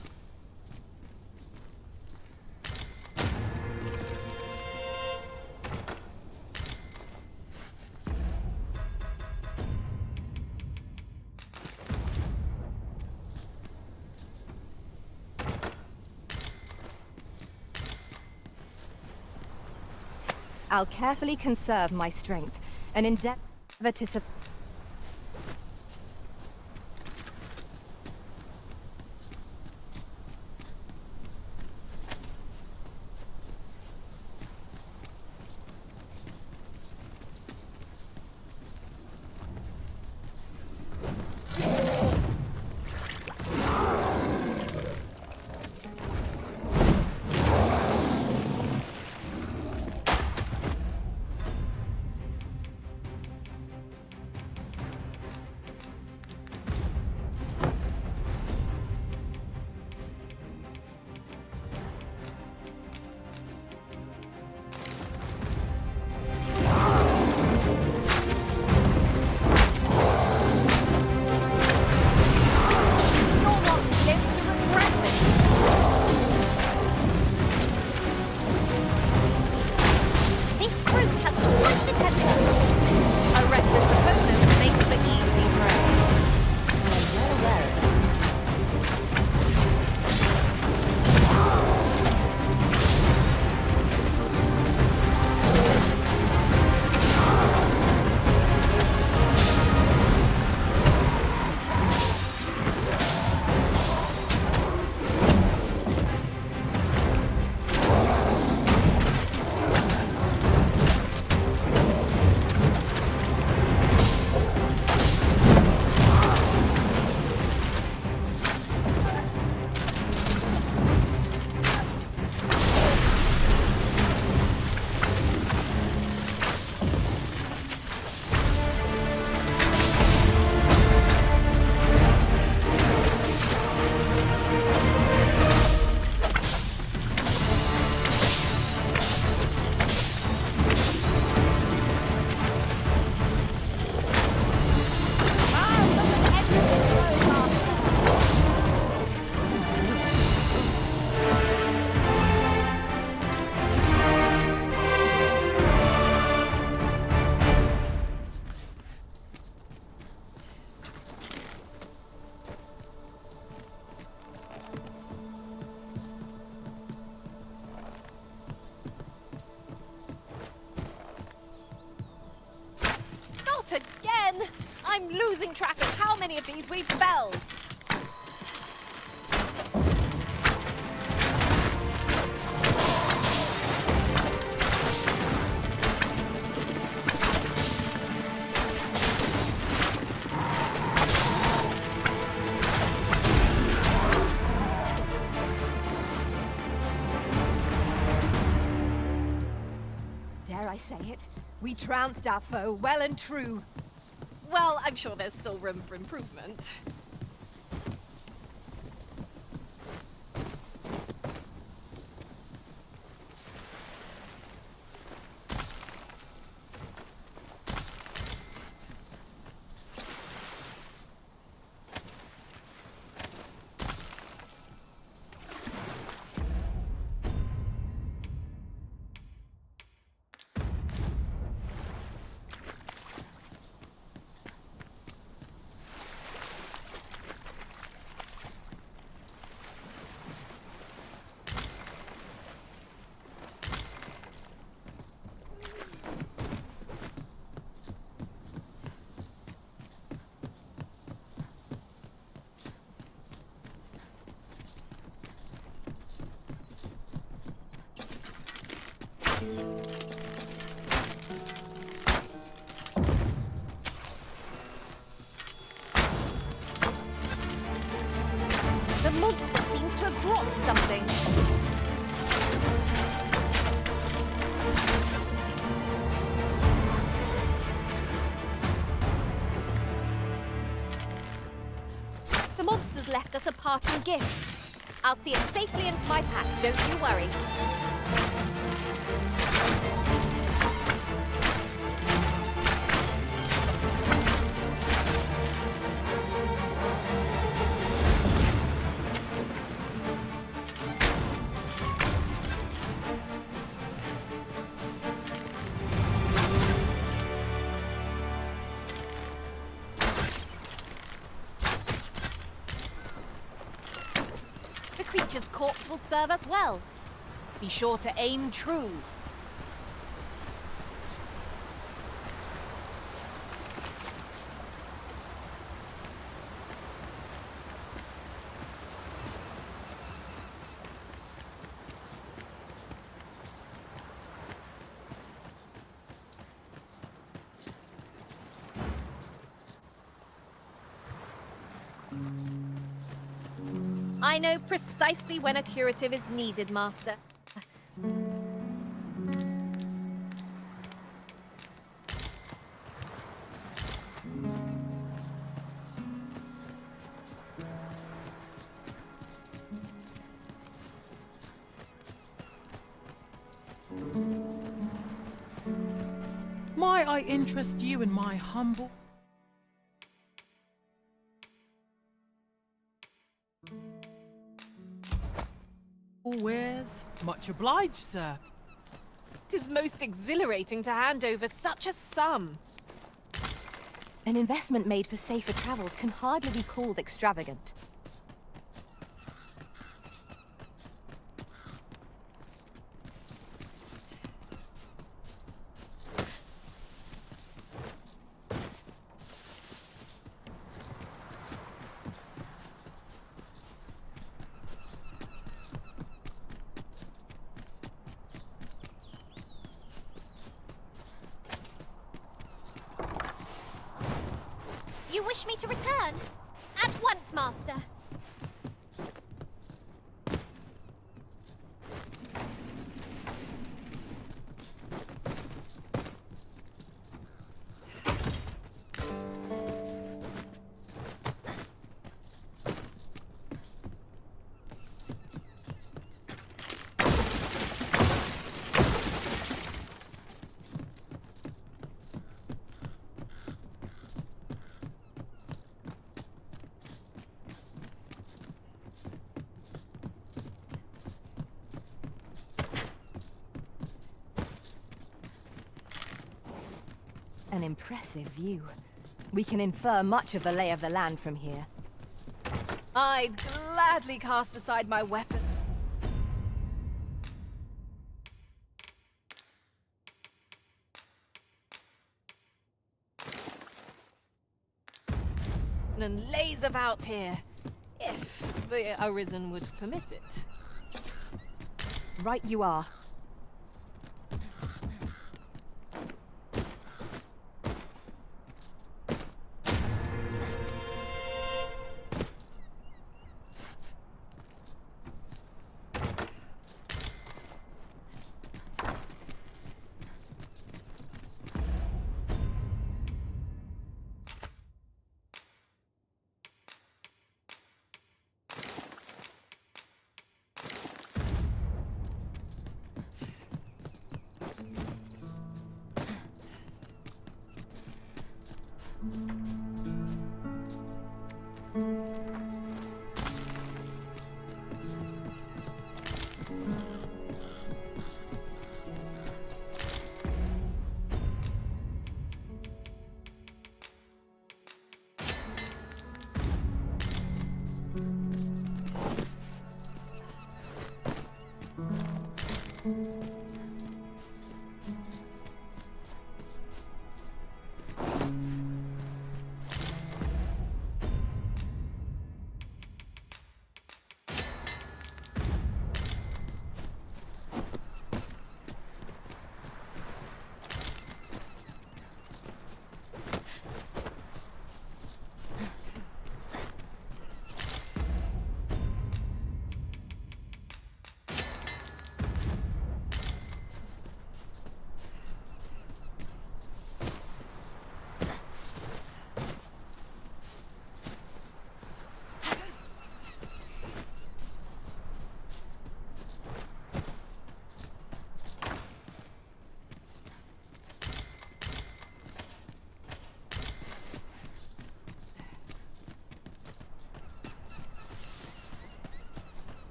I'll carefully conserve my strength and endeavor to Not again! I'm losing track of how many of these we've felled. Dare I say it? We trounced our foe well and true. Well, I'm sure there's still room for improvement. The monster seems to have dropped something. The monster's left us a parting gift. I'll see it safely into my pack, don't you worry. The creature's corpse will serve us well. Be sure to aim true. I know precisely when a curative is needed, Master. Might I interest you in my humble... wares? Much obliged, sir. 'Tis most exhilarating to hand over such a sum. An investment made for safer travels can hardly be called extravagant. You wish me to return? At once, Master. An impressive view. We can infer much of the lay of the land from here. I'd gladly cast aside my weapon. And lays about here, if the Arisen would permit it. Right you are.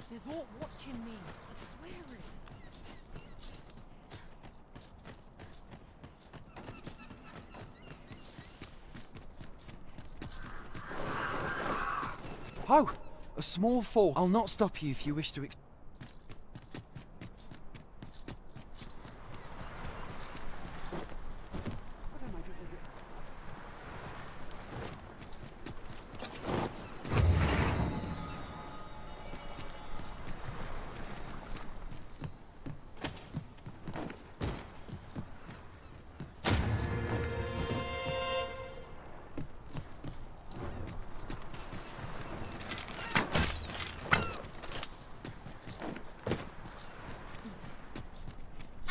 There's all watching me. I swear it. Oh, a small fall. I'll not stop you if you wish to.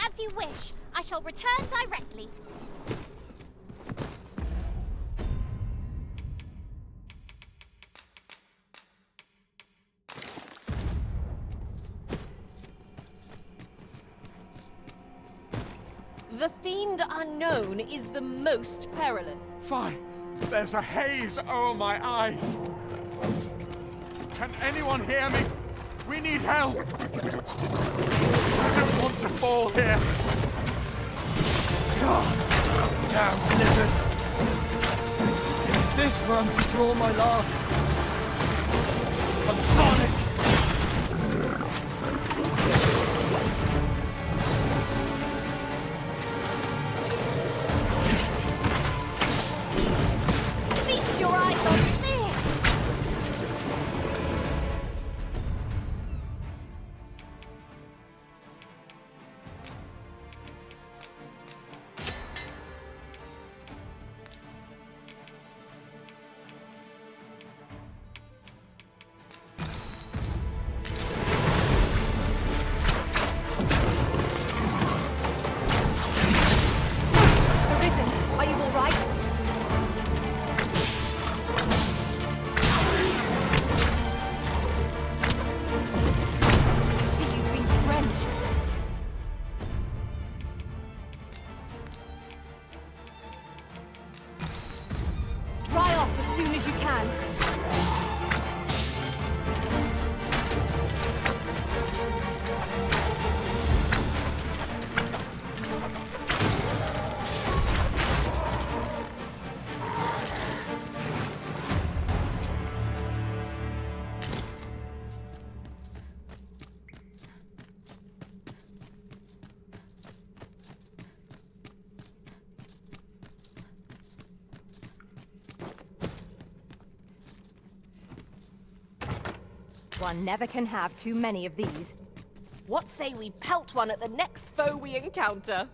As you wish. I shall return directly. The fiend unknown is the most perilous. Fine. There's a haze over my eyes. Can anyone hear me? We need help. I don't want to fall here. God, damn blizzard. Is this where I'm to draw my last? Console it. Feast your eyes on this! Arisen, are you all right? I see you've been drenched. Dry off as soon as you can. One never can have too many of these. What say we pelt one at the next foe we encounter?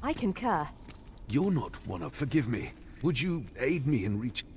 I concur. You're not one of... Forgive me. Would you aid me in reaching...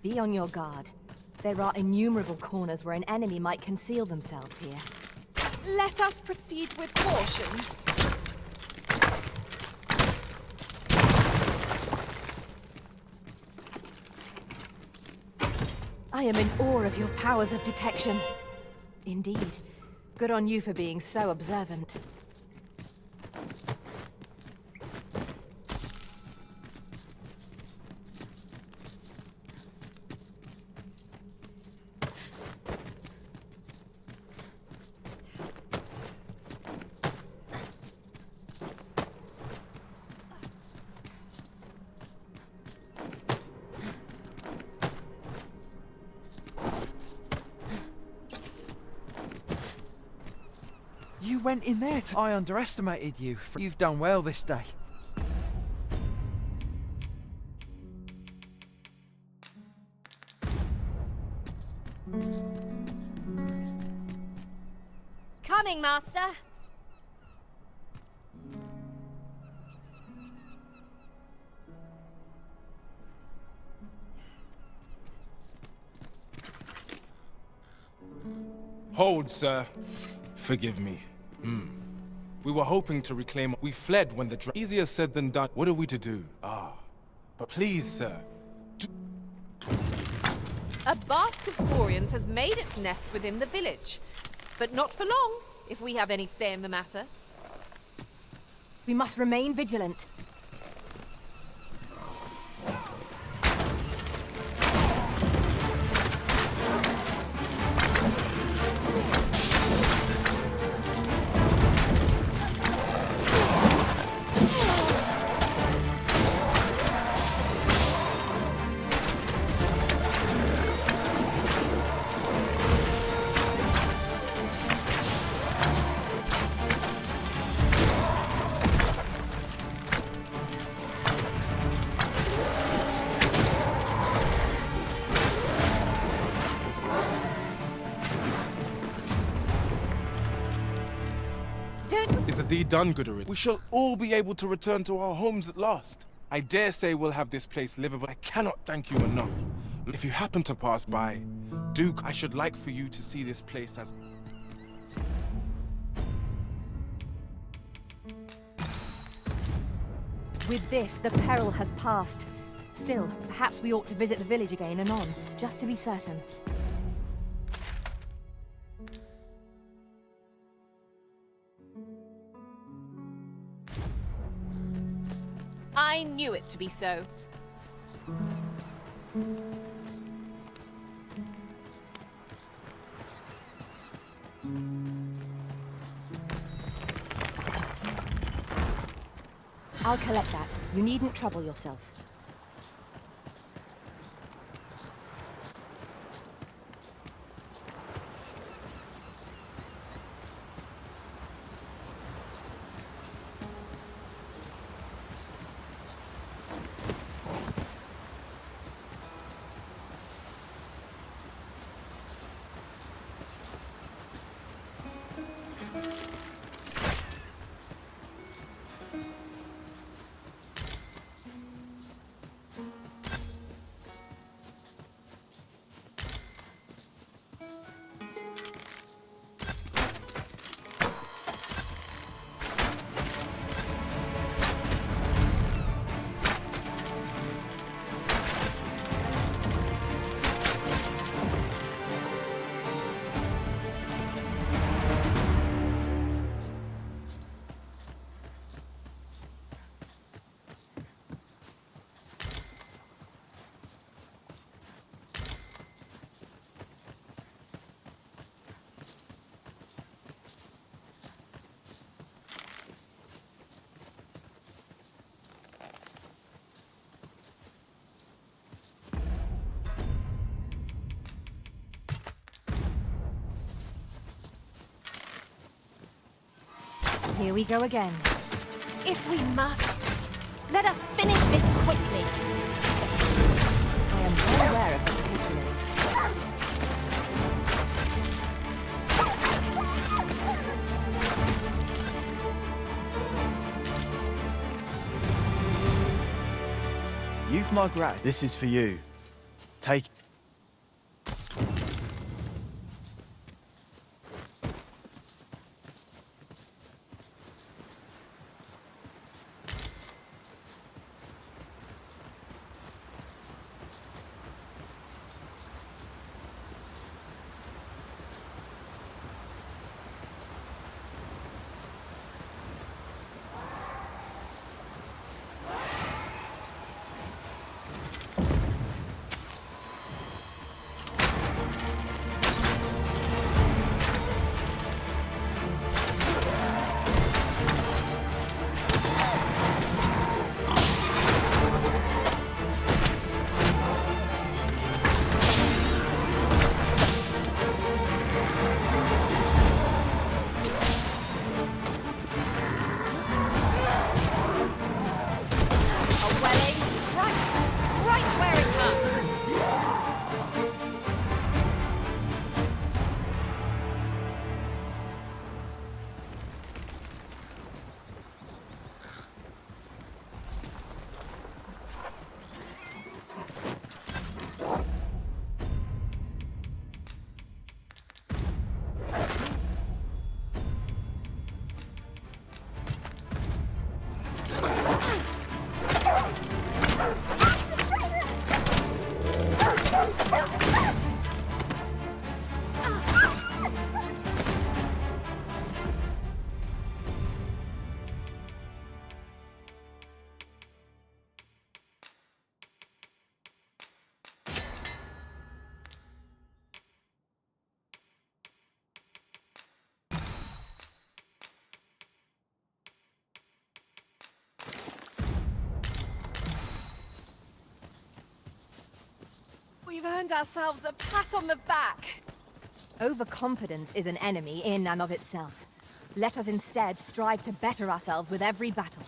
Be on your guard. There are innumerable corners where an enemy might conceal themselves here. Let us proceed with caution. I am in awe of your powers of detection. Indeed. Good on you for being so observant. You went in there. I underestimated you. You've done well this day. Coming, Master. Hold, sir. Forgive me. We were hoping to reclaim... We fled when the Easier said than done. What are we to do? But please, sir. A basque of saurians has made its nest within the village. But not for long, if we have any say in the matter. We must remain vigilant. Is the deed done, Gooderid? We shall all be able to return to our homes at last. I dare say we'll have this place livable. I cannot thank you enough. If you happen to pass by, Duke, I should like for you to see this place as... With this, the peril has passed. Still, perhaps we ought to visit the village again anon, just to be certain. I knew it to be so. I'll collect that. You needn't trouble yourself. Here we go again. If we must, let us finish this quickly. I am well aware of the particulars. You've my grat. This is for you. Take. We've earned ourselves a pat on the back. Overconfidence is an enemy in and of itself. Let us instead strive to better ourselves with every battle.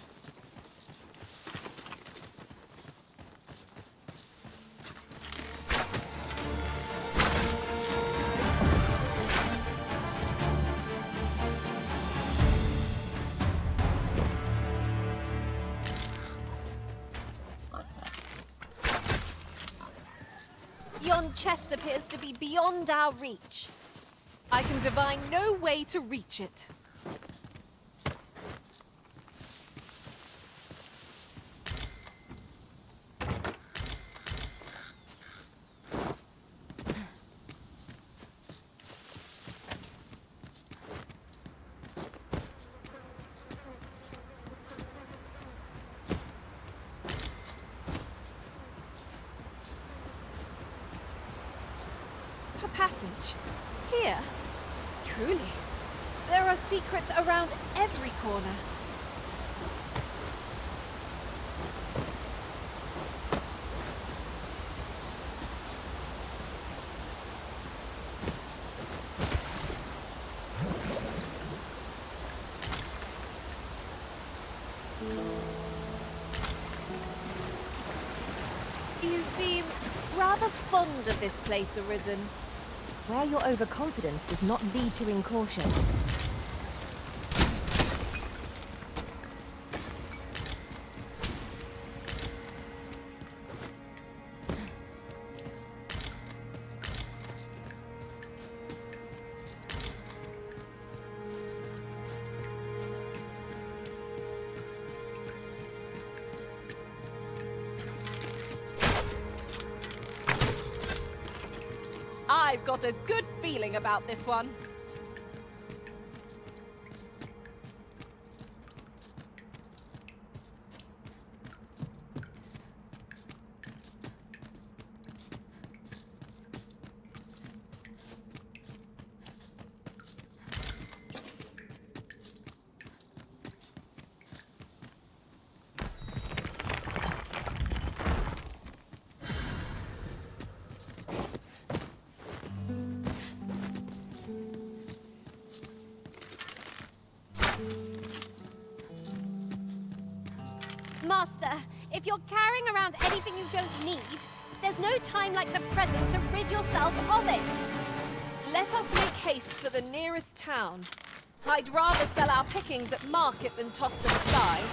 Yon chest appears to be beyond our reach. I can divine no way to reach it. A passage? Here? Truly. There are secrets around every corner. You seem rather fond of this place, Arisen. Where your overconfidence does not lead to incaution. I've got a good feeling about this one. Master, if you're carrying around anything you don't need, there's no time like the present to rid yourself of it. Let us make haste for the nearest town. I'd rather sell our pickings at market than toss them aside.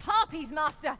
Harpies, Master!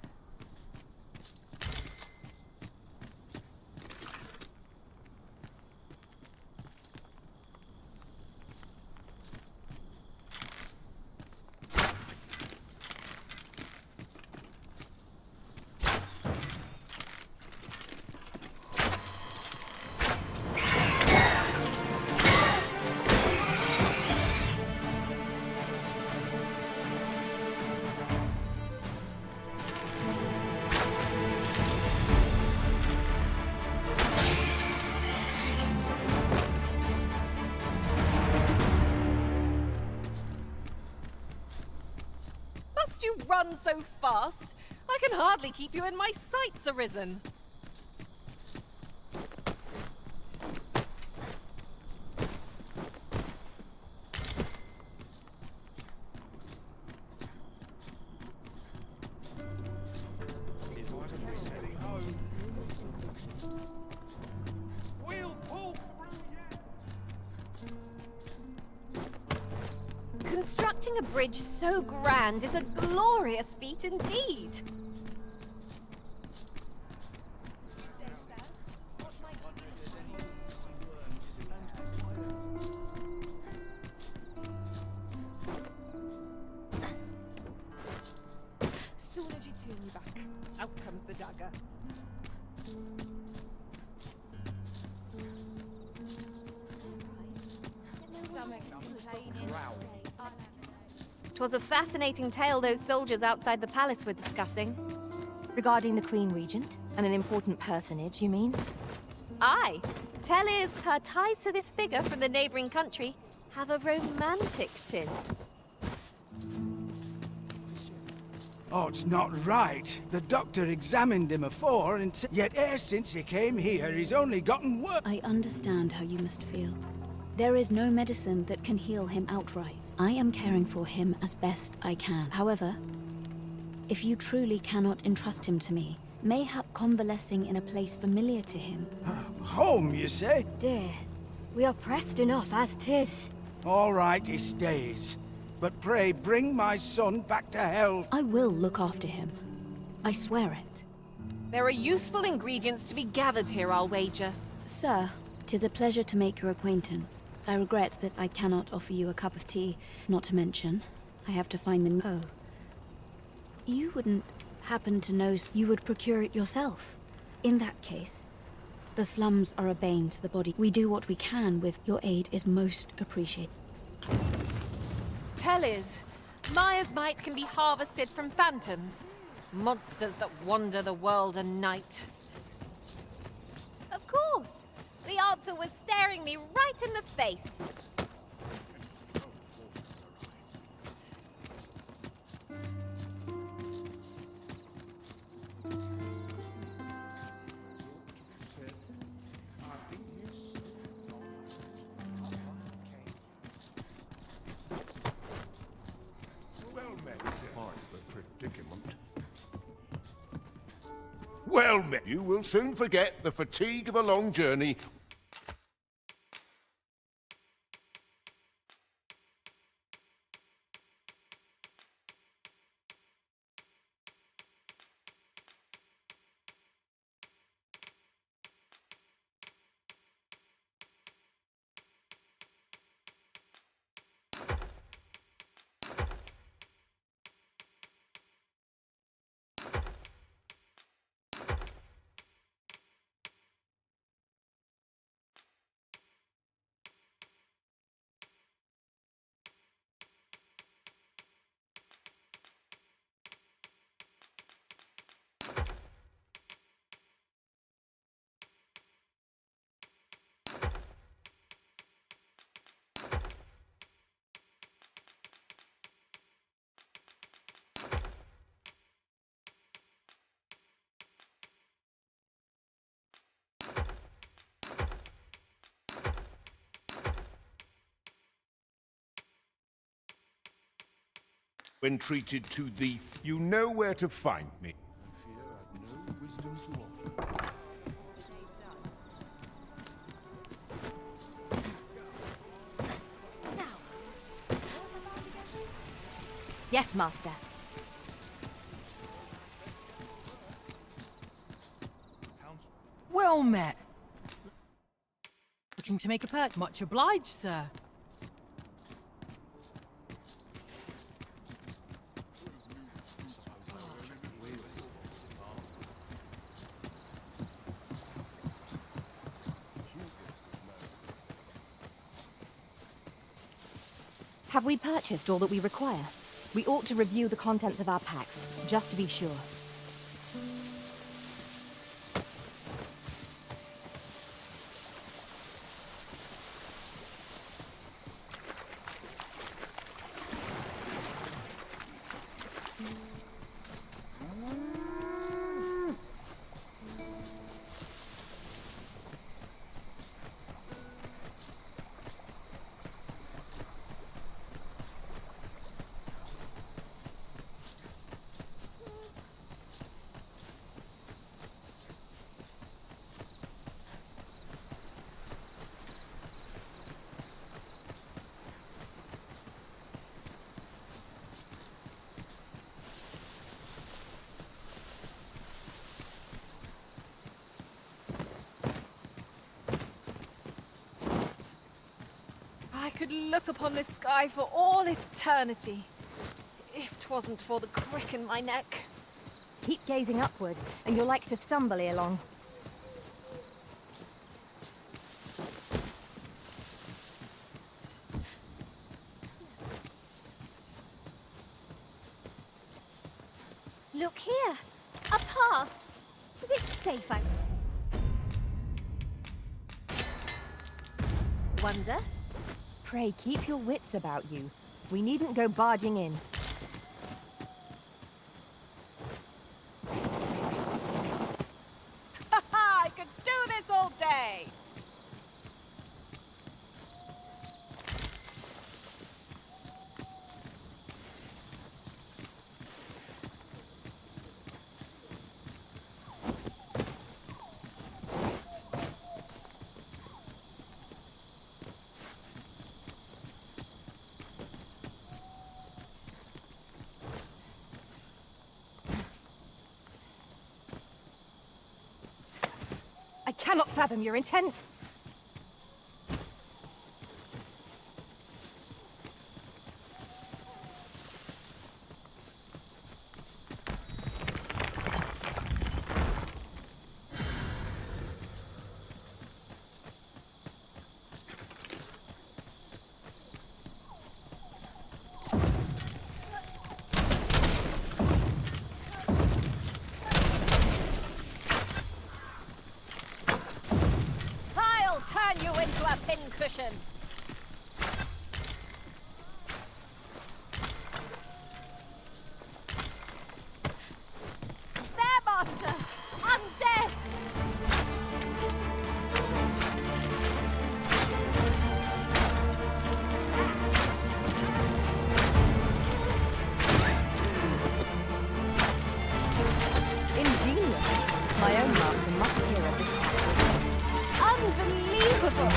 Must you run so fast? I can hardly keep you in my sights, Arisen. Constructing a bridge so grand is a glorious feat indeed. Soon as you turn your back, out comes the dagger. 'Twas a fascinating tale those soldiers outside the palace were discussing. Regarding the Queen Regent? And an important personage, you mean? Aye. Tell is her ties to this figure from the neighboring country have a romantic tint. Oh, it's not right. The doctor examined him afore, and yet e'er since he came here, he's only gotten worse. I understand how you must feel. There is no medicine that can heal him outright. I am caring for him as best I can. However, if you truly cannot entrust him to me, mayhap convalescing in a place familiar to him. Home, you say? Dear, we are pressed enough as 'tis. All right, he stays. But pray, bring my son back to health. I will look after him. I swear it. There are useful ingredients to be gathered here, I'll wager. Sir, 'tis a pleasure to make your acquaintance. I regret that I cannot offer you a cup of tea. Not to mention, I have to find the... Oh. You wouldn't happen to know you would procure it yourself. In that case, the slums are a bane to the body. We do what we can with your aid is most appreciated. Tell is, Maya's might can be harvested from phantoms. Monsters that wander the world a night. Of course. The answer was staring me right in the face. Well met, sir. Quite the predicament. Well met. You will soon forget the fatigue of a long journey. When treated to thee, you know where to find me. I fear I've no wisdom to offer. Yes, Master. Well met. Looking to make a purchase? Much obliged, sir. Have we purchased all that we require? We ought to review the contents of our packs, just to be sure. I could look upon this sky for all eternity, if 'twasn't for the crick in my neck. Keep gazing upward, and you'll like to stumble ere long. Look here! A path! Is it safe? I wonder? Pray, keep your wits about you. We needn't go barging in. I could do this all day! I cannot fathom your intent. Turn you into a pincushion. There, Master! Undead! Ingenious. My own master must hear of this tactic. Unbelievable!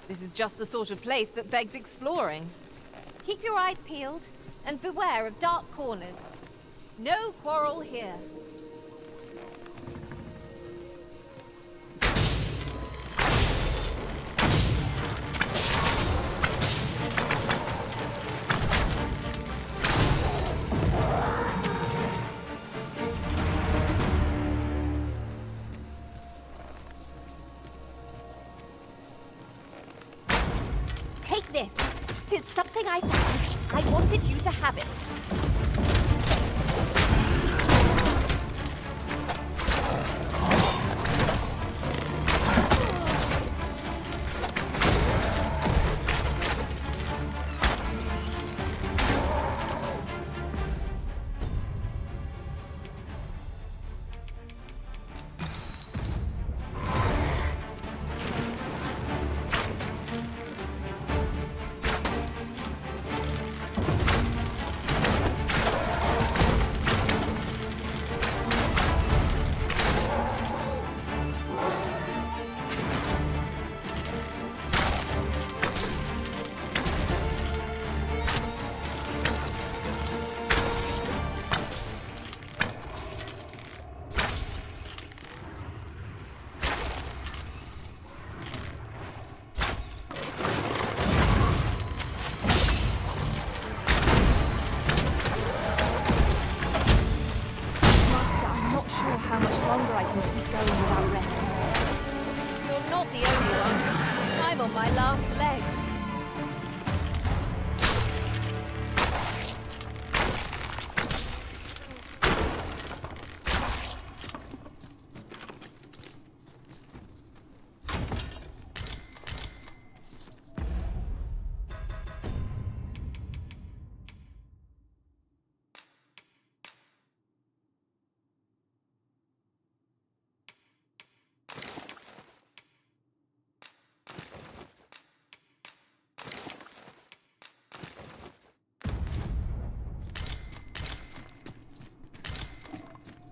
This is just the sort of place that begs exploring. Keep your eyes peeled, and beware of dark corners. No quarrel here. something I found. I wanted you to have it. How much longer I can keep going without rest. You're not the only one. I'm on my last legs.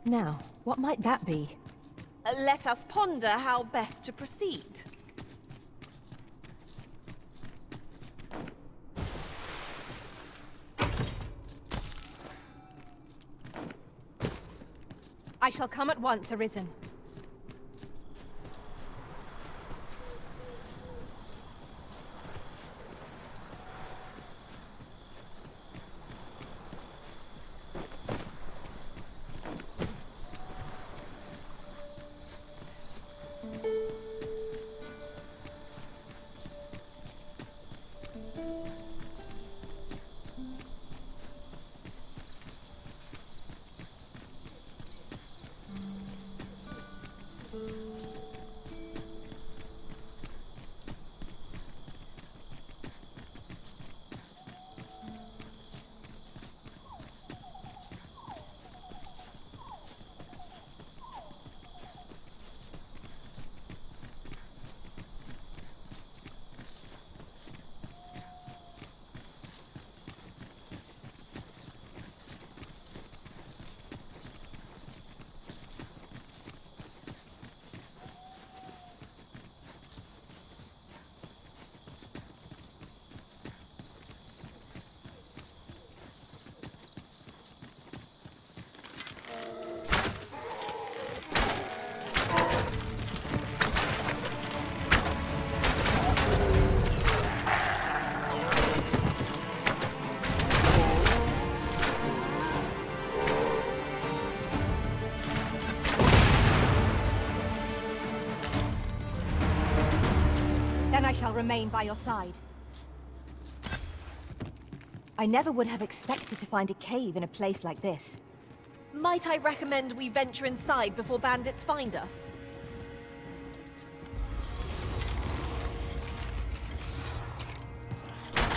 Now, what might that be? Let us ponder how best to proceed. I shall come at once, Arisen. Then I shall remain by your side. I never would have expected to find a cave in a place like this. Might I recommend we venture inside before bandits find us?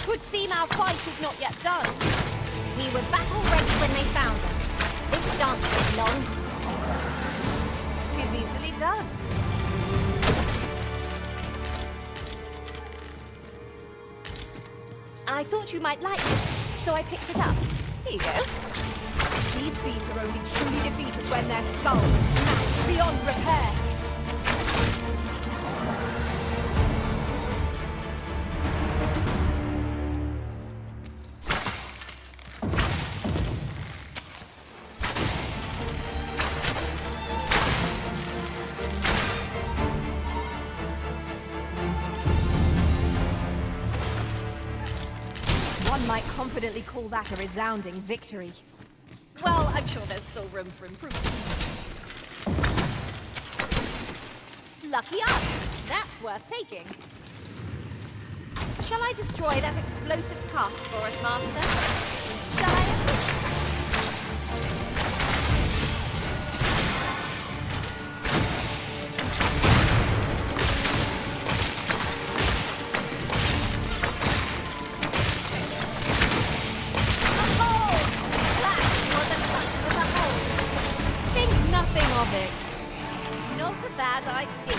Would seem our fight is not yet done. We were battle ready when they found us. This shan't take long. 'Tis easily done. I thought you might like it, so I picked it up. Here you go. These fiends are only truly defeated when their skulls smash beyond repair. One might confidently call that a resounding victory. Well, I'm sure there's still room for improvement. Lucky us. That's worth taking. Shall I destroy that explosive cast for us, Master? Shall I assist? Of it. Not a bad idea.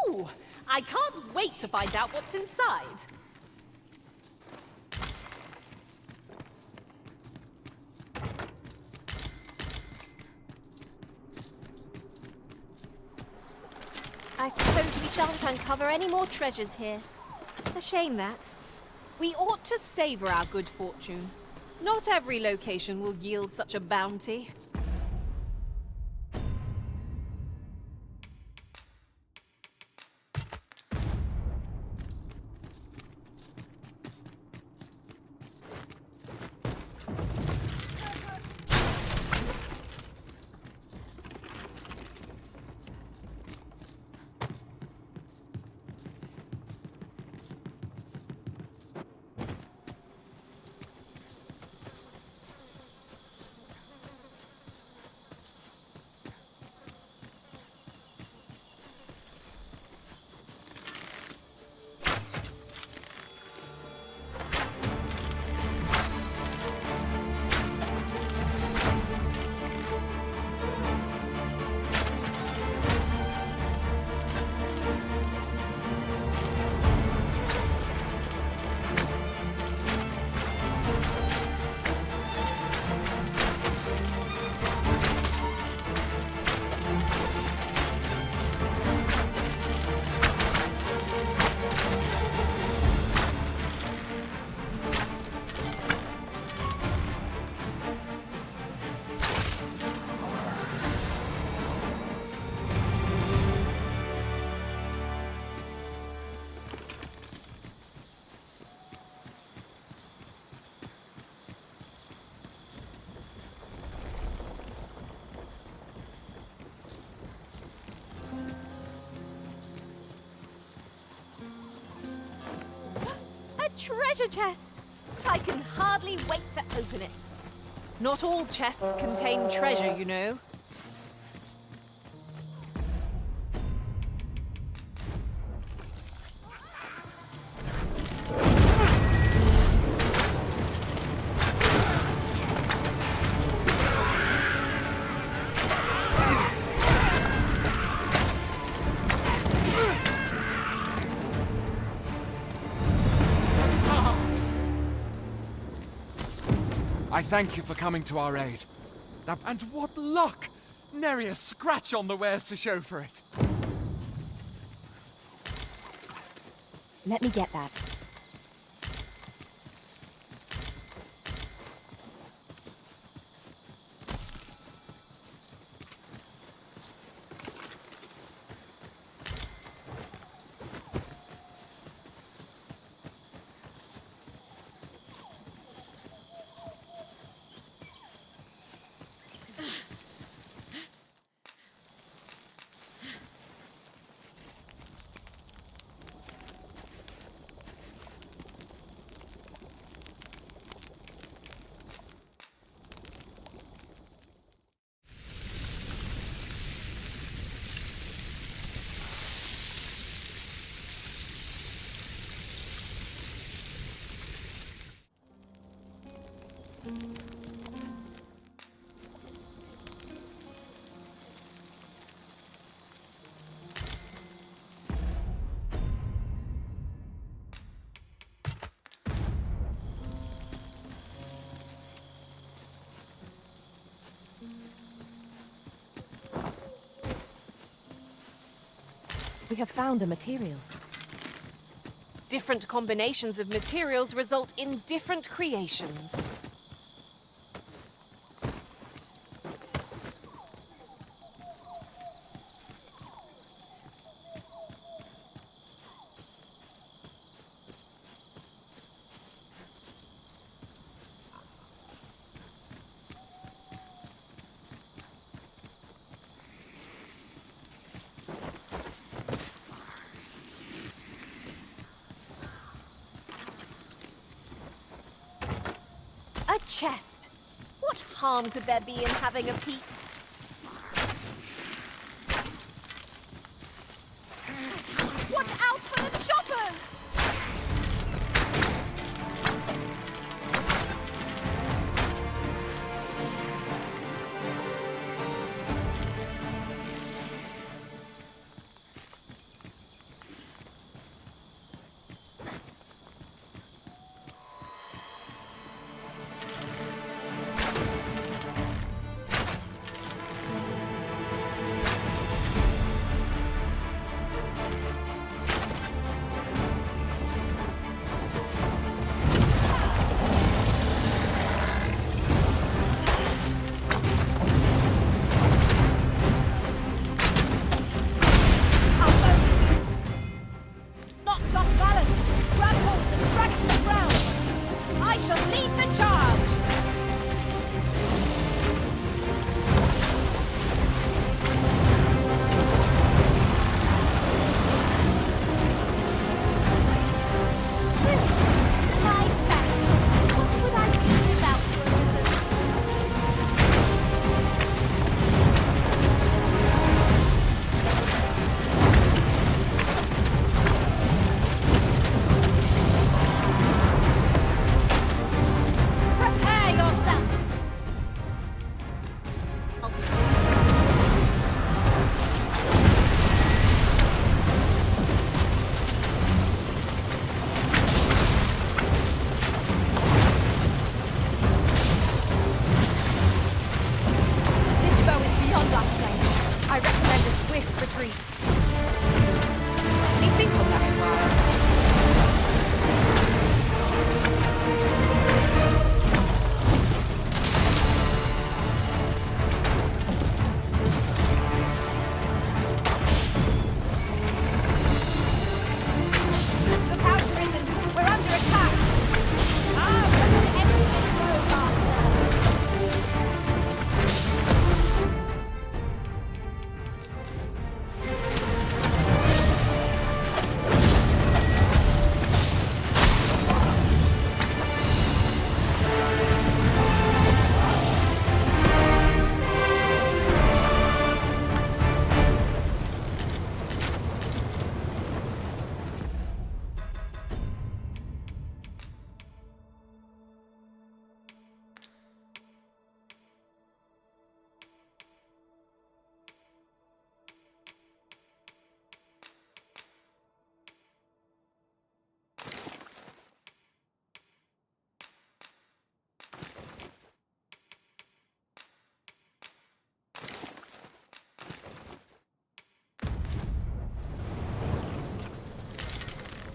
Ooh, I can't wait to find out what's inside. I suppose we shan't uncover any more treasures here. A shame that. We ought to savor our good fortune. Not every location will yield such a bounty. Treasure chest! I can hardly wait to open it. Not all chests contain treasure, you know. I thank you for coming to our aid. And what luck! Nary a scratch on the wares to show for it. Let me get that. We have found a material. Different combinations of materials result in different creations. A chest. What harm could there be in having a peek? Watch out for the choppers!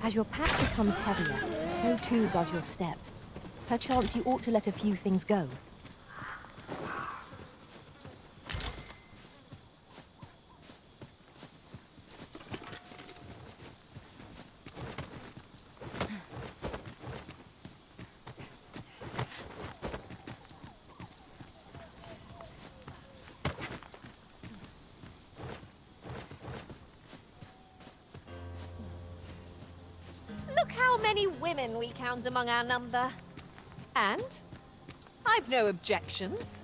As your pack becomes heavier, so too does your step. Perchance you ought to let a few things go. Look how many women we count among our number. And I've no objections.